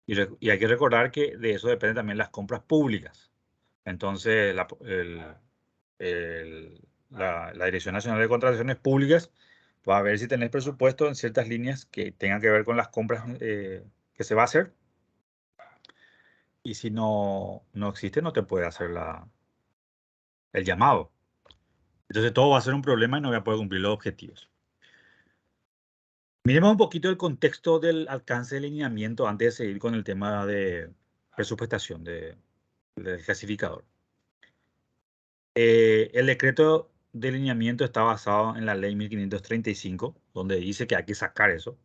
Y hay que recordar que de eso dependen también las compras públicas. Entonces, la Dirección Nacional de Contrataciones Públicas va a ver si tenés presupuesto en ciertas líneas que tengan que ver con las compras que se va a hacer. Y si no existe, no te puede hacer el llamado. Entonces todo va a ser un problema y no voy a poder cumplir los objetivos. Miremos un poquito el contexto del alcance del lineamiento antes de seguir con el tema de presupuestación del clasificador. El decreto de lineamiento está basado en la ley 1535, donde dice que hay que sacar eso.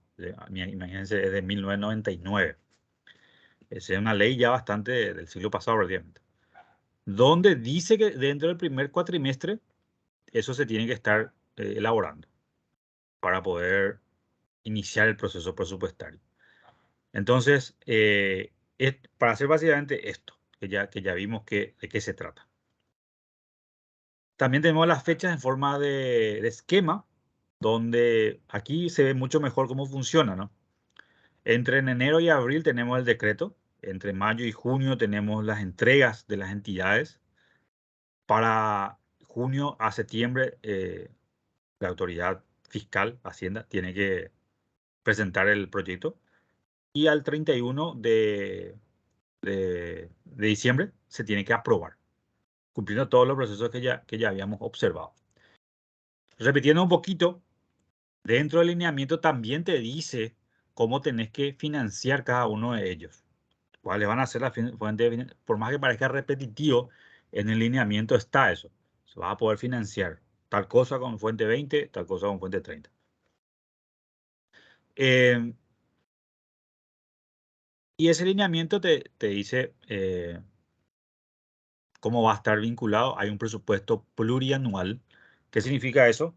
Imagínense, es de 1999. Es una ley ya bastante del siglo pasado, prácticamente. Donde dice que dentro del primer cuatrimestre eso se tiene que estar elaborando para poder iniciar el proceso presupuestario. Entonces, para hacer básicamente esto, que ya vimos de qué se trata. También tenemos las fechas en forma de esquema, donde aquí se ve mucho mejor cómo funciona, ¿no? Entre en enero y abril tenemos el decreto, entre mayo y junio tenemos las entregas de las entidades. Para junio a septiembre, la autoridad fiscal, Hacienda, tiene que presentar el proyecto. Y al 31 de diciembre se tiene que aprobar, cumpliendo todos los procesos que ya habíamos observado. Repitiendo un poquito, dentro del lineamiento también te dice cómo tenés que financiar cada uno de ellos. ¿Cuáles van a ser las fuentes? Por más que parezca repetitivo, en el lineamiento está eso. Se va a poder financiar tal cosa con fuente 20, tal cosa con fuente 30. Y ese lineamiento te dice cómo va a estar vinculado. Hay un presupuesto plurianual. ¿Qué significa eso?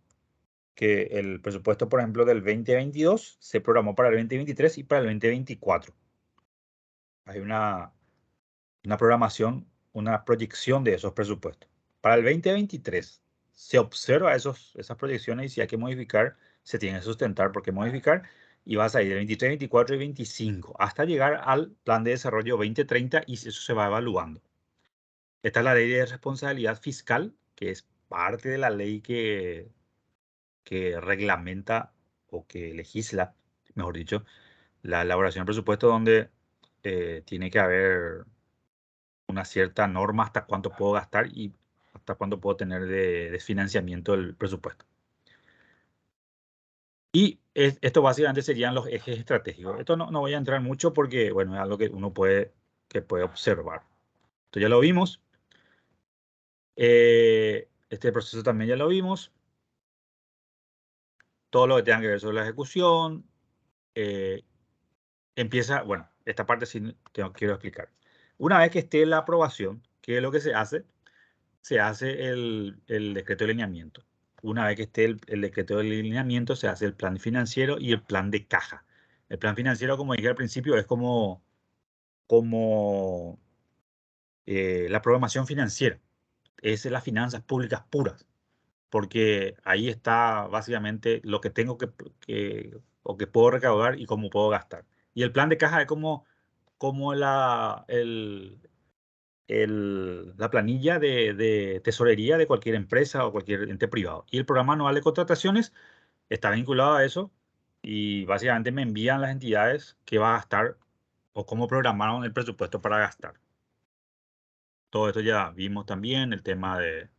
Que el presupuesto, por ejemplo, del 2022 se programó para el 2023 y para el 2024. Hay una programación, una proyección de esos presupuestos. Para el 2023 se observa esas proyecciones y si hay que modificar, se tiene que sustentar por qué modificar y vas a ir el 23, 24 y 25 hasta llegar al plan de desarrollo 2030 y eso se va evaluando. Esta es la ley de responsabilidad fiscal, que es parte de la ley que reglamenta o que legisla, mejor dicho, la elaboración del presupuesto donde tiene que haber una cierta norma hasta cuánto puedo gastar y hasta cuánto puedo tener de desfinanciamiento del presupuesto. Y esto básicamente serían los ejes estratégicos. Esto no voy a entrar mucho porque, bueno, es algo que uno puede observar. Esto ya lo vimos. Este proceso también ya lo vimos. Todo lo que tenga que ver sobre la ejecución. Empieza, bueno, esta parte sí quiero explicar. Una vez que esté la aprobación, ¿qué es lo que se hace? Se hace el decreto de lineamiento. Una vez que esté el decreto de lineamiento, se hace el plan financiero y el plan de caja. El plan financiero, como dije al principio, es como la programación financiera. Es las finanzas públicas puras, porque ahí está básicamente lo que tengo o que puedo recaudar y cómo puedo gastar. Y el plan de caja es como la planilla de tesorería de cualquier empresa o cualquier ente privado. Y el programa anual de contrataciones está vinculado a eso y básicamente me envían las entidades que va a gastar o cómo programaron el presupuesto para gastar. Todo esto ya vimos también, el tema de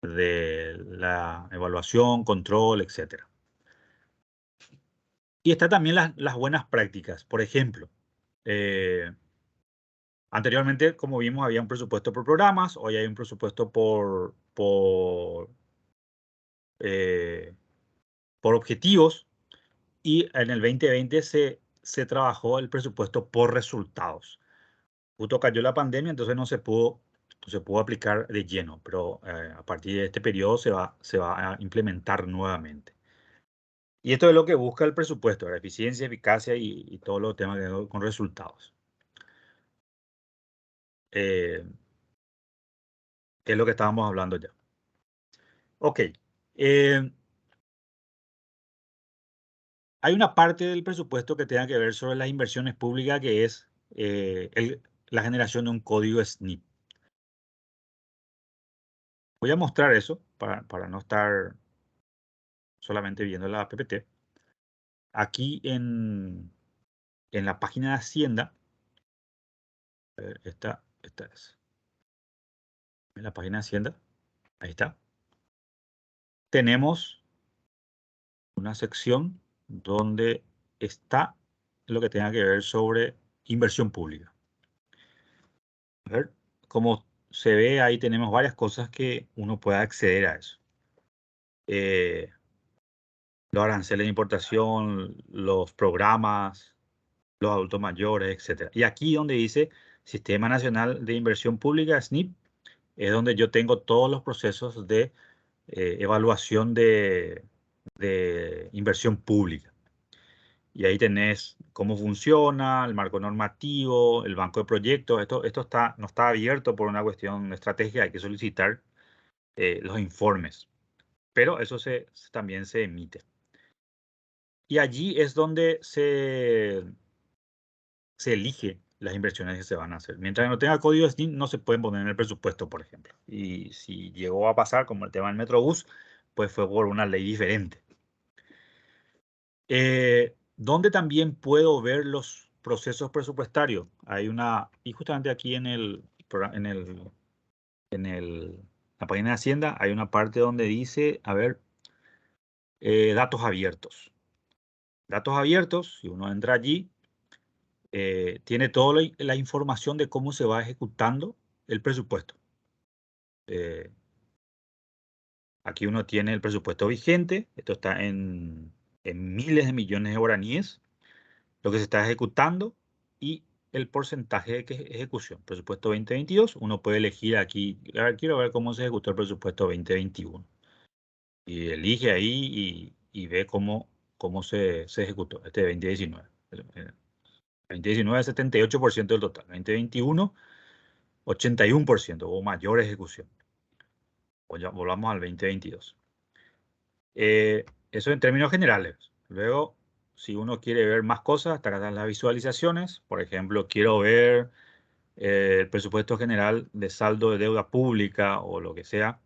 la evaluación, control, etc. Y está también las buenas prácticas. Por ejemplo, anteriormente, como vimos, había un presupuesto por programas, hoy hay un presupuesto eh, por objetivos y en el 2020 se trabajó el presupuesto por resultados. Justo cayó la pandemia, entonces no se pudo aplicar de lleno, pero a partir de este periodo se va a implementar nuevamente. Y esto es lo que busca el presupuesto, la eficiencia, eficacia y todos los temas con resultados. Que es lo que estábamos hablando ya. Ok. Hay una parte del presupuesto que tenga que ver sobre las inversiones públicas, que es la generación de un código SNIP. Voy a mostrar eso para no estar solamente viendo la PPT. Aquí en la página de Hacienda, esta es. En la página de Hacienda, ahí está. Tenemos una sección donde está lo que tenga que ver sobre inversión pública. A ver, como se ve, ahí tenemos varias cosas que uno puede acceder a eso. Los aranceles de importación, los programas, los adultos mayores, etc. Y aquí donde dice Sistema Nacional de Inversión Pública, SNIP, es donde yo tengo todos los procesos de evaluación de inversión pública. Y ahí tenés cómo funciona, el marco normativo, el banco de proyectos. Esto no está abierto por una cuestión estratégica, hay que solicitar los informes. Pero eso también se emite. Y allí es donde se elige las inversiones que se van a hacer. Mientras no tenga código SNIP, no se pueden poner en el presupuesto, por ejemplo. Y si llegó a pasar, como el tema del Metrobús, pues fue por una ley diferente. ¿Dónde también puedo ver los procesos presupuestarios? Y justamente aquí la página de Hacienda hay una parte donde dice, a ver, datos abiertos. Datos abiertos, si uno entra allí, tiene toda la información de cómo se va ejecutando el presupuesto. Aquí uno tiene el presupuesto vigente, esto está en miles de millones de guaraníes, lo que se está ejecutando y el porcentaje de ejecución. Presupuesto 2022, uno puede elegir aquí, a ver, quiero ver cómo se ejecutó el presupuesto 2021. Y elige ahí y ve cómo se ejecutó este 2019. 2019 es 78% del total, 2021 81% o mayor ejecución. O ya volvamos al 2022. Eso en términos generales. Luego, si uno quiere ver más cosas, acá están las visualizaciones. Por ejemplo, quiero ver el presupuesto general de saldo de deuda pública o lo que sea.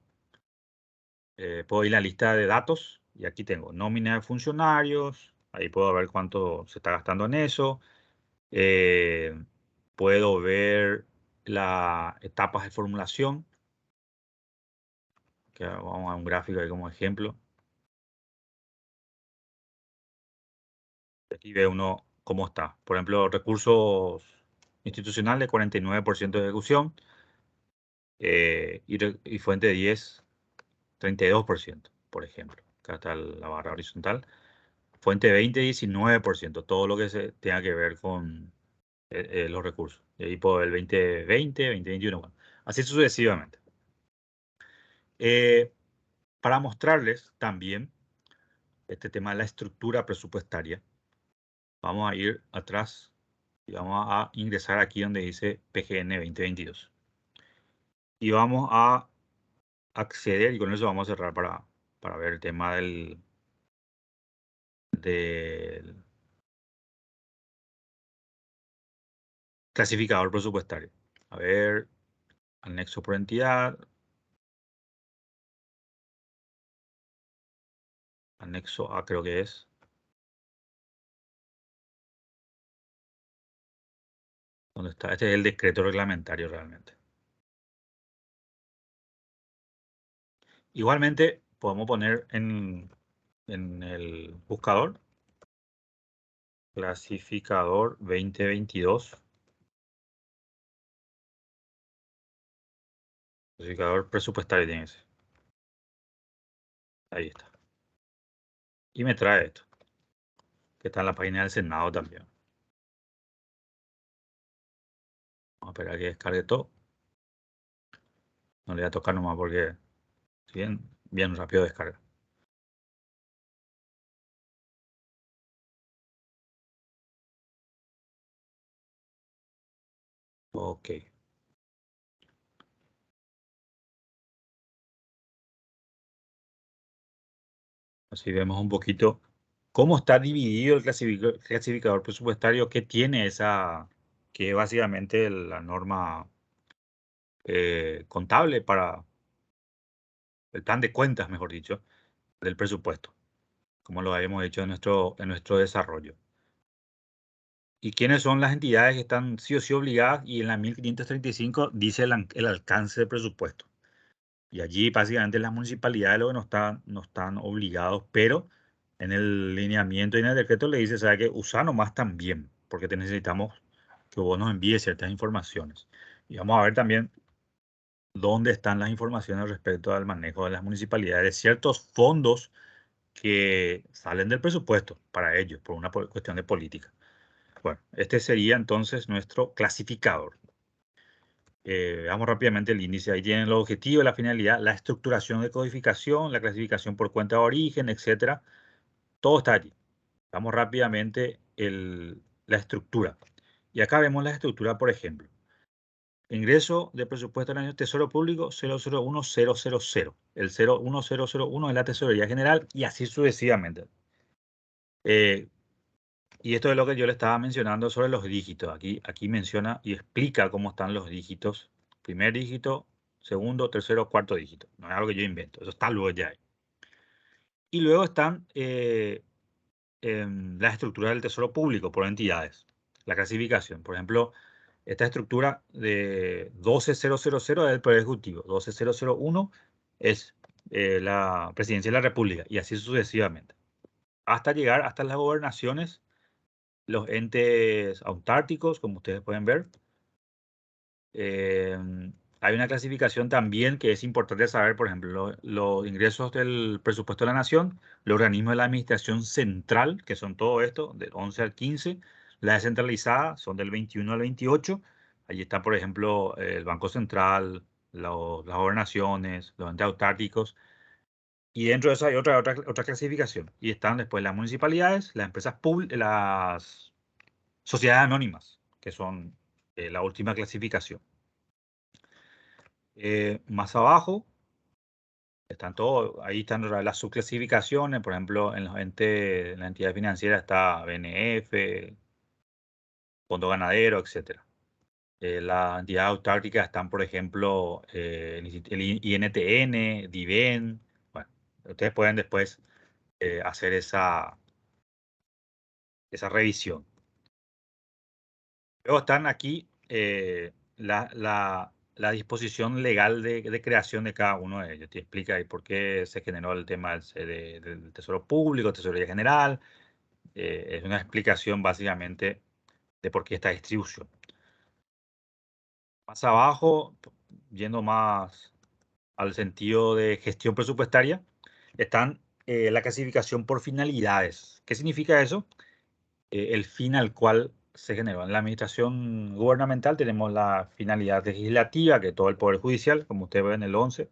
Puedo ir a la lista de datos y aquí tengo nómina de funcionarios. Ahí puedo ver cuánto se está gastando en eso. Puedo ver las etapas de formulación. Que vamos a un gráfico ahí como ejemplo. Aquí ve uno cómo está. Por ejemplo, recursos institucionales, 49% de ejecución. Y fuente 10, 32%, por ejemplo. Acá está la barra horizontal. Fuente 20, 19%. Todo lo que tenga que ver con los recursos. Y ahí puedo ver el 2020, 2021. Bueno, así sucesivamente. Para mostrarles también este tema de la estructura presupuestaria, vamos a ir atrás y vamos a ingresar aquí donde dice PGN 2022. Y vamos a acceder, y con eso vamos a cerrar para ver el tema del clasificador presupuestario. A ver, anexo por entidad. Anexo A creo que es. ¿Dónde está? Este es el decreto reglamentario realmente. Igualmente, podemos poner en el buscador clasificador 2022. Clasificador presupuestario tiene ese. Ahí está. Y me trae esto, que está en la página del Senado también. Vamos a esperar a que descargue todo. No le voy a tocar nomás porque bien rápido descarga. Ok. Así vemos un poquito cómo está dividido el clasificador presupuestario que tiene que es básicamente la norma contable para el plan de cuentas, mejor dicho, del presupuesto, como lo habíamos hecho en nuestro desarrollo. ¿Y quiénes son las entidades que están sí o sí obligadas? Y en la 1535 dice el alcance del presupuesto. Y allí básicamente las municipalidades lo que no están obligados, pero en el lineamiento y en el decreto le dice, ¿sabe qué? Usa nomás también, porque te necesitamos que vos nos envíes ciertas informaciones. Y vamos a ver también dónde están las informaciones respecto al manejo de las municipalidades, de ciertos fondos que salen del presupuesto para ellos, por una cuestión de política. Bueno, este sería entonces nuestro clasificador. Veamos rápidamente el índice. Ahí tienen los objetivos, la finalidad, la estructuración de codificación, la clasificación por cuenta de origen, etcétera. Todo está allí. Vamos rápidamente la estructura. Y acá vemos la estructura, por ejemplo. Ingreso de presupuesto del año Tesoro Público 001000. El 01001 es la Tesorería General y así sucesivamente. Y esto es lo que yo le estaba mencionando sobre los dígitos. Aquí menciona y explica cómo están los dígitos. Primer dígito, segundo, tercero, cuarto dígito. No es algo que yo invento. Eso está luego ya ahí. Y luego están la estructura del Tesoro Público por entidades. La clasificación. Por ejemplo, esta estructura de 12000 es el Poder Ejecutivo. 12001 es la Presidencia de la República. Y así sucesivamente. Hasta llegar hasta las gobernaciones, los entes autárquicos, como ustedes pueden ver. Hay una clasificación también que es importante saber, por ejemplo, los ingresos del presupuesto de la nación, los organismos de la administración central, que son todo esto, del 11 al 15, la descentralizada son del 21 al 28. Allí está, por ejemplo, el Banco Central, las gobernaciones, los entes autárquicos. Y dentro de eso hay otra clasificación. Y están después las municipalidades, las empresas públicas, las sociedades anónimas, que son la última clasificación. Más abajo están todos, ahí están las subclasificaciones, por ejemplo, en la entidad financiera está BNF, Fondo Ganadero, etc. Las entidades autárquicas están, por ejemplo, el INTN, DIVEN. Bueno, ustedes pueden después hacer esa revisión. Luego están aquí la disposición legal de creación de cada uno de ellos. Te explica ahí por qué se generó el tema del Tesoro Público, Tesorería General. Es una explicación básicamente de por qué esta distribución. Más abajo, yendo más al sentido de gestión presupuestaria, están la clasificación por finalidades. ¿Qué significa eso? El fin al cual se generó. En la administración gubernamental tenemos la finalidad legislativa, que todo el Poder Judicial, como usted ve en el 11.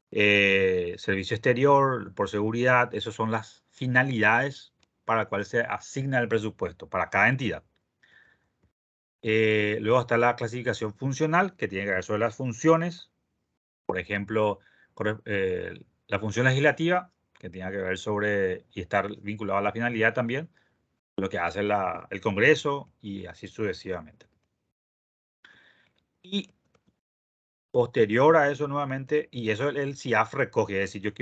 Servicio exterior, por seguridad, esas son las finalidades para las cuales se asigna el presupuesto para cada entidad. Luego está la clasificación funcional, que tiene que ver sobre las funciones. Por ejemplo, la función legislativa, que tiene que ver sobre y estar vinculado a la finalidad también, lo que hace el Congreso y así sucesivamente. Y posterior a eso nuevamente, y eso el CIAF recoge, es decir,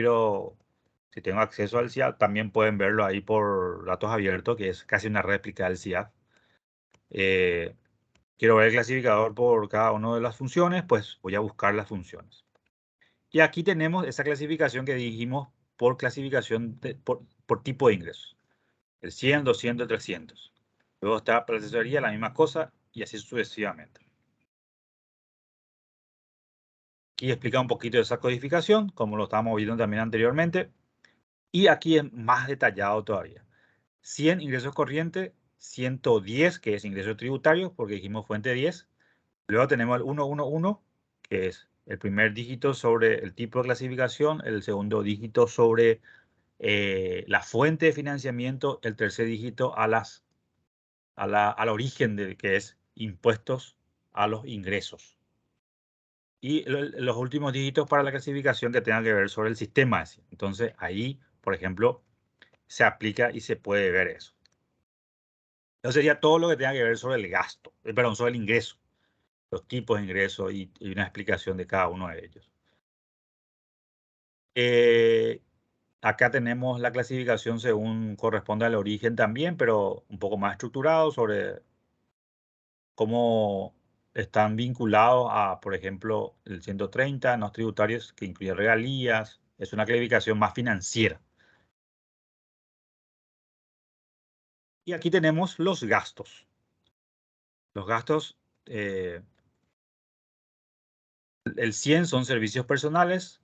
si tengo acceso al CIAF, también pueden verlo ahí por datos abiertos, que es casi una réplica del CIAF. Quiero ver el clasificador por cada una de las funciones, pues voy a buscar las funciones. Y aquí tenemos esa clasificación que dijimos por clasificación por tipo de ingresos. El 100, 200, 300. Luego está para la asesoría, la misma cosa, y así sucesivamente. Aquí explica un poquito de esa codificación, como lo estábamos viendo también anteriormente. Y aquí es más detallado todavía. 100 ingresos corrientes, 110 que es ingresos tributarios, porque dijimos fuente 10. Luego tenemos el 111, que es el primer dígito sobre el tipo de clasificación, el segundo dígito sobre la fuente de financiamiento, el tercer dígito al origen de que es impuestos a los ingresos. Y los últimos dígitos para la clasificación que tengan que ver sobre el sistema. Entonces ahí, por ejemplo, se aplica y se puede ver eso. Eso sería todo lo que tenga que ver sobre el gasto, perdón, sobre el ingreso, los tipos de ingresos y una explicación de cada uno de ellos. Acá tenemos la clasificación según corresponde al origen también, pero un poco más estructurado sobre cómo están vinculados a, por ejemplo, el 130, los tributarios que incluye regalías. Es una clasificación más financiera. Y aquí tenemos los gastos. Los gastos, el 100 son servicios personales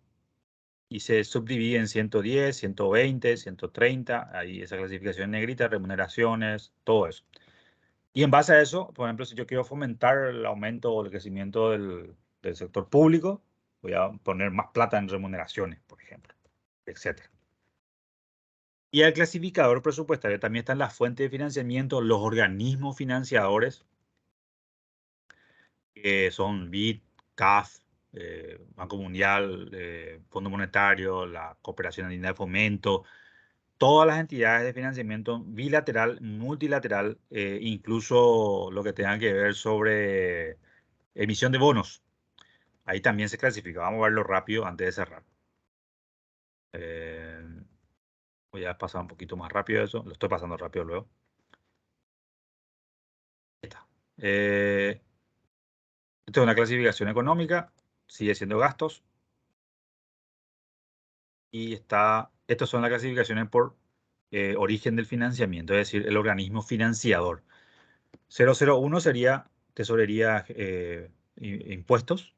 y se subdivide en 110, 120, 130. Ahí esa clasificación en negrita, remuneraciones, todo eso. Y en base a eso, por ejemplo, si yo quiero fomentar el aumento o el crecimiento del sector público, voy a poner más plata en remuneraciones, por ejemplo, etcétera. Y el clasificador presupuestario también está en la fuente de financiamiento, los organismos financiadores, que son BID, CAF, Banco Mundial, Fondo Monetario, la Cooperación Andina de Fomento, todas las entidades de financiamiento bilateral, multilateral, incluso lo que tenga que ver sobre emisión de bonos. Ahí también se clasifica. Vamos a verlo rápido antes de cerrar. Voy a pasar un poquito más rápido eso. Lo estoy pasando rápido luego. Ahí está. Esta es una clasificación económica. Sigue siendo gastos. Y estas son las clasificaciones por origen del financiamiento, es decir, el organismo financiador. 001 sería tesorería, impuestos.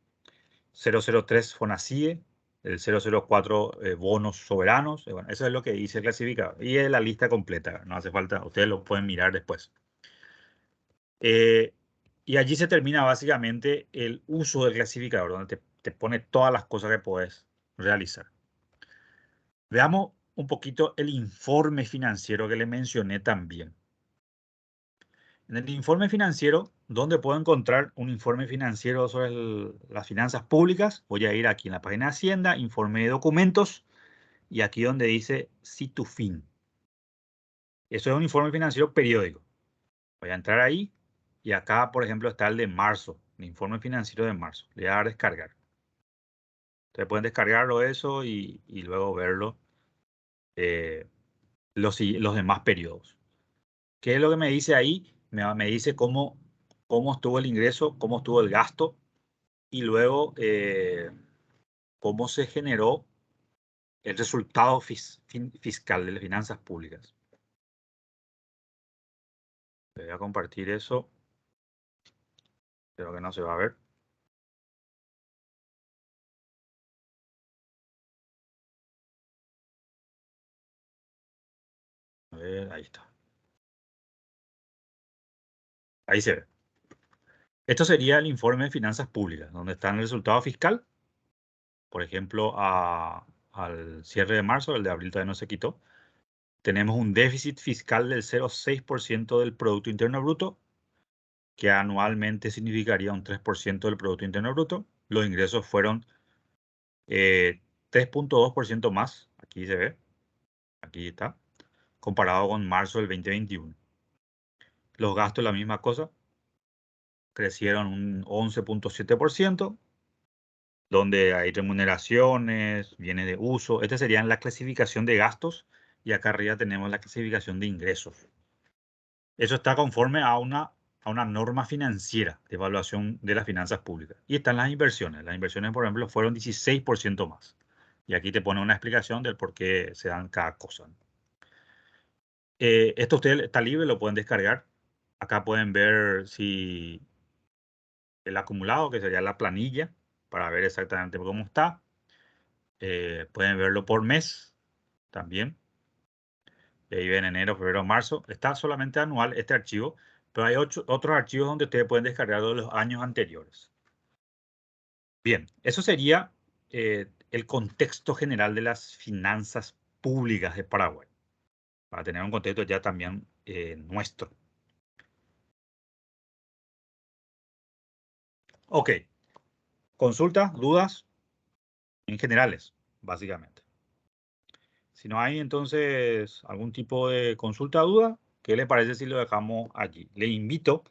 003 FONACIE, el 004 bonos soberanos. Bueno, eso es lo que dice el clasificador. Y es la lista completa, no hace falta, ustedes lo pueden mirar después. Y allí se termina básicamente el uso del clasificador, donde te pone todas las cosas que puedes realizar. Veamos un poquito el informe financiero que le mencioné también. En el informe financiero, ¿dónde puedo encontrar un informe financiero sobre las finanzas públicas? Voy a ir aquí en la página de Hacienda, informe de documentos, y aquí donde dice SITUFIN. Eso es un informe financiero periódico. Voy a entrar ahí y acá, por ejemplo, está el de marzo, el informe financiero de marzo. Le voy a dar a descargar. Ustedes pueden descargarlo eso y luego verlo los demás periodos. ¿Qué es lo que me dice ahí? Me dice cómo estuvo el ingreso, cómo estuvo el gasto y luego cómo se generó el resultado fiscal de las finanzas públicas. Voy a compartir eso. Creo que no se va a ver. A ver, ahí está. Ahí se ve. Esto sería el informe de finanzas públicas, donde está el resultado fiscal. Por ejemplo, al cierre de marzo, el de abril todavía no se quitó. Tenemos un déficit fiscal del 0,6% del Producto Interno Bruto, que anualmente significaría un 3% del Producto Interno Bruto. Los ingresos fueron 3,2% más, aquí se ve, aquí está, comparado con marzo del 2021. Los gastos, la misma cosa, crecieron un 11,7%, donde hay remuneraciones, bienes de uso. Esta sería la clasificación de gastos y acá arriba tenemos la clasificación de ingresos. Eso está conforme a una norma financiera de evaluación de las finanzas públicas. Y están las inversiones. Las inversiones, por ejemplo, fueron 16% más. Y aquí te pone una explicación del por qué se dan cada cosa. Esto usted está libre, lo pueden descargar. Acá pueden ver si el acumulado, que sería la planilla, para ver exactamente cómo está. Pueden verlo por mes también. Ahí ven enero, febrero, marzo. Está solamente anual este archivo, pero hay otros archivos donde ustedes pueden descargar de los años anteriores. Bien, eso sería el contexto general de las finanzas públicas de Paraguay, para tener un contexto ya también nuestro. Ok, consultas, dudas en generales, básicamente. Si no hay entonces algún tipo de consulta o duda, ¿qué le parece si lo dejamos allí? Le invito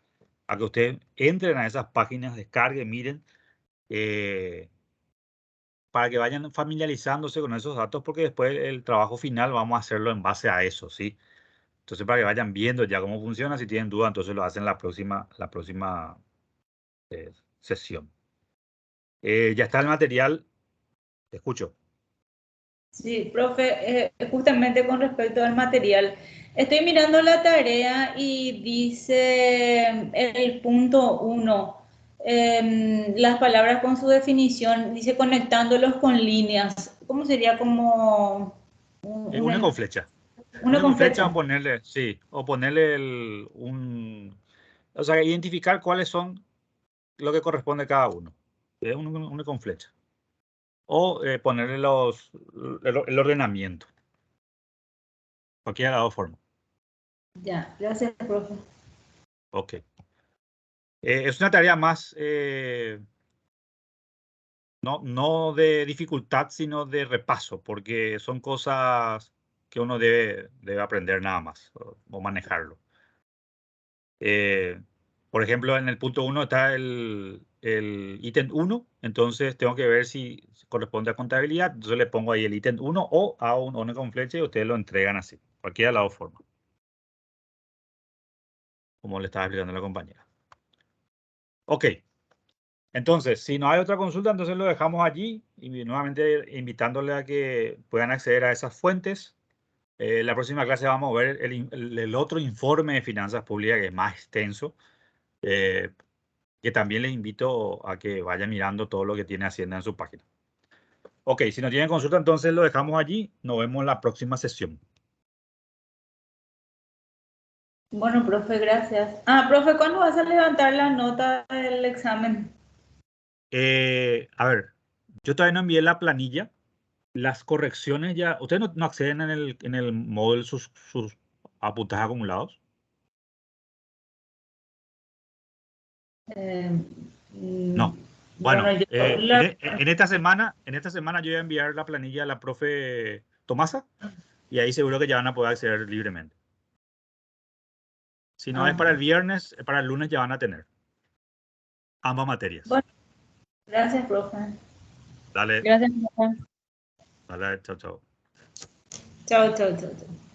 a que ustedes entren a esas páginas, descarguen, miren, para que vayan familiarizándose con esos datos, porque después el trabajo final vamos a hacerlo en base a eso, ¿sí? Entonces, para que vayan viendo ya cómo funciona, si tienen duda, entonces lo hacen la próxima sesión. Ya está el material, te escucho. Sí, profe, justamente con respecto al material, estoy mirando la tarea y dice el punto 1, las palabras con su definición, dice conectándolos con líneas. ¿Cómo sería como Une con flecha. una Une con con flecha o flecha? ponerle, sí, o ponerle o sea, identificar cuáles son lo que corresponde a cada uno. Une con flecha. O ponerle el ordenamiento. Cualquiera de las dos formas. Ya, gracias, profe. Ok. Es una tarea más, no de dificultad, sino de repaso, porque son cosas que uno debe aprender nada más, o manejarlo. Por ejemplo, en el punto 1 está el ítem 1, entonces tengo que ver si corresponde a contabilidad, entonces le pongo ahí el ítem 1 o a un con flecha y ustedes lo entregan así, cualquiera de las dos formas, como le estaba explicando a la compañera. Ok, entonces, si no hay otra consulta, entonces lo dejamos allí y nuevamente invitándole a que puedan acceder a esas fuentes. La próxima clase vamos a ver el otro informe de finanzas públicas que es más extenso. Que también les invito a que vayan mirando todo lo que tiene Hacienda en su página. Ok, si no tienen consulta, entonces lo dejamos allí. Nos vemos en la próxima sesión. Bueno, profe, gracias. Ah, profe, ¿cuándo vas a levantar la nota del examen? A ver, yo todavía no envié la planilla. Las correcciones ya... ¿Ustedes no acceden en el módulo sus apuntajes acumulados? Eh, No. bueno, Bueno, yo en esta semana yo voy a enviar la planilla a la profe Tomasa y ahí seguro que ya van a poder acceder libremente. Si no es para el viernes, para el lunes ya van a tener ambas materias. bueno, gracias, profe. Dale, Gracias, profe. dale, chao, chao. Chao, chao, chao, chao.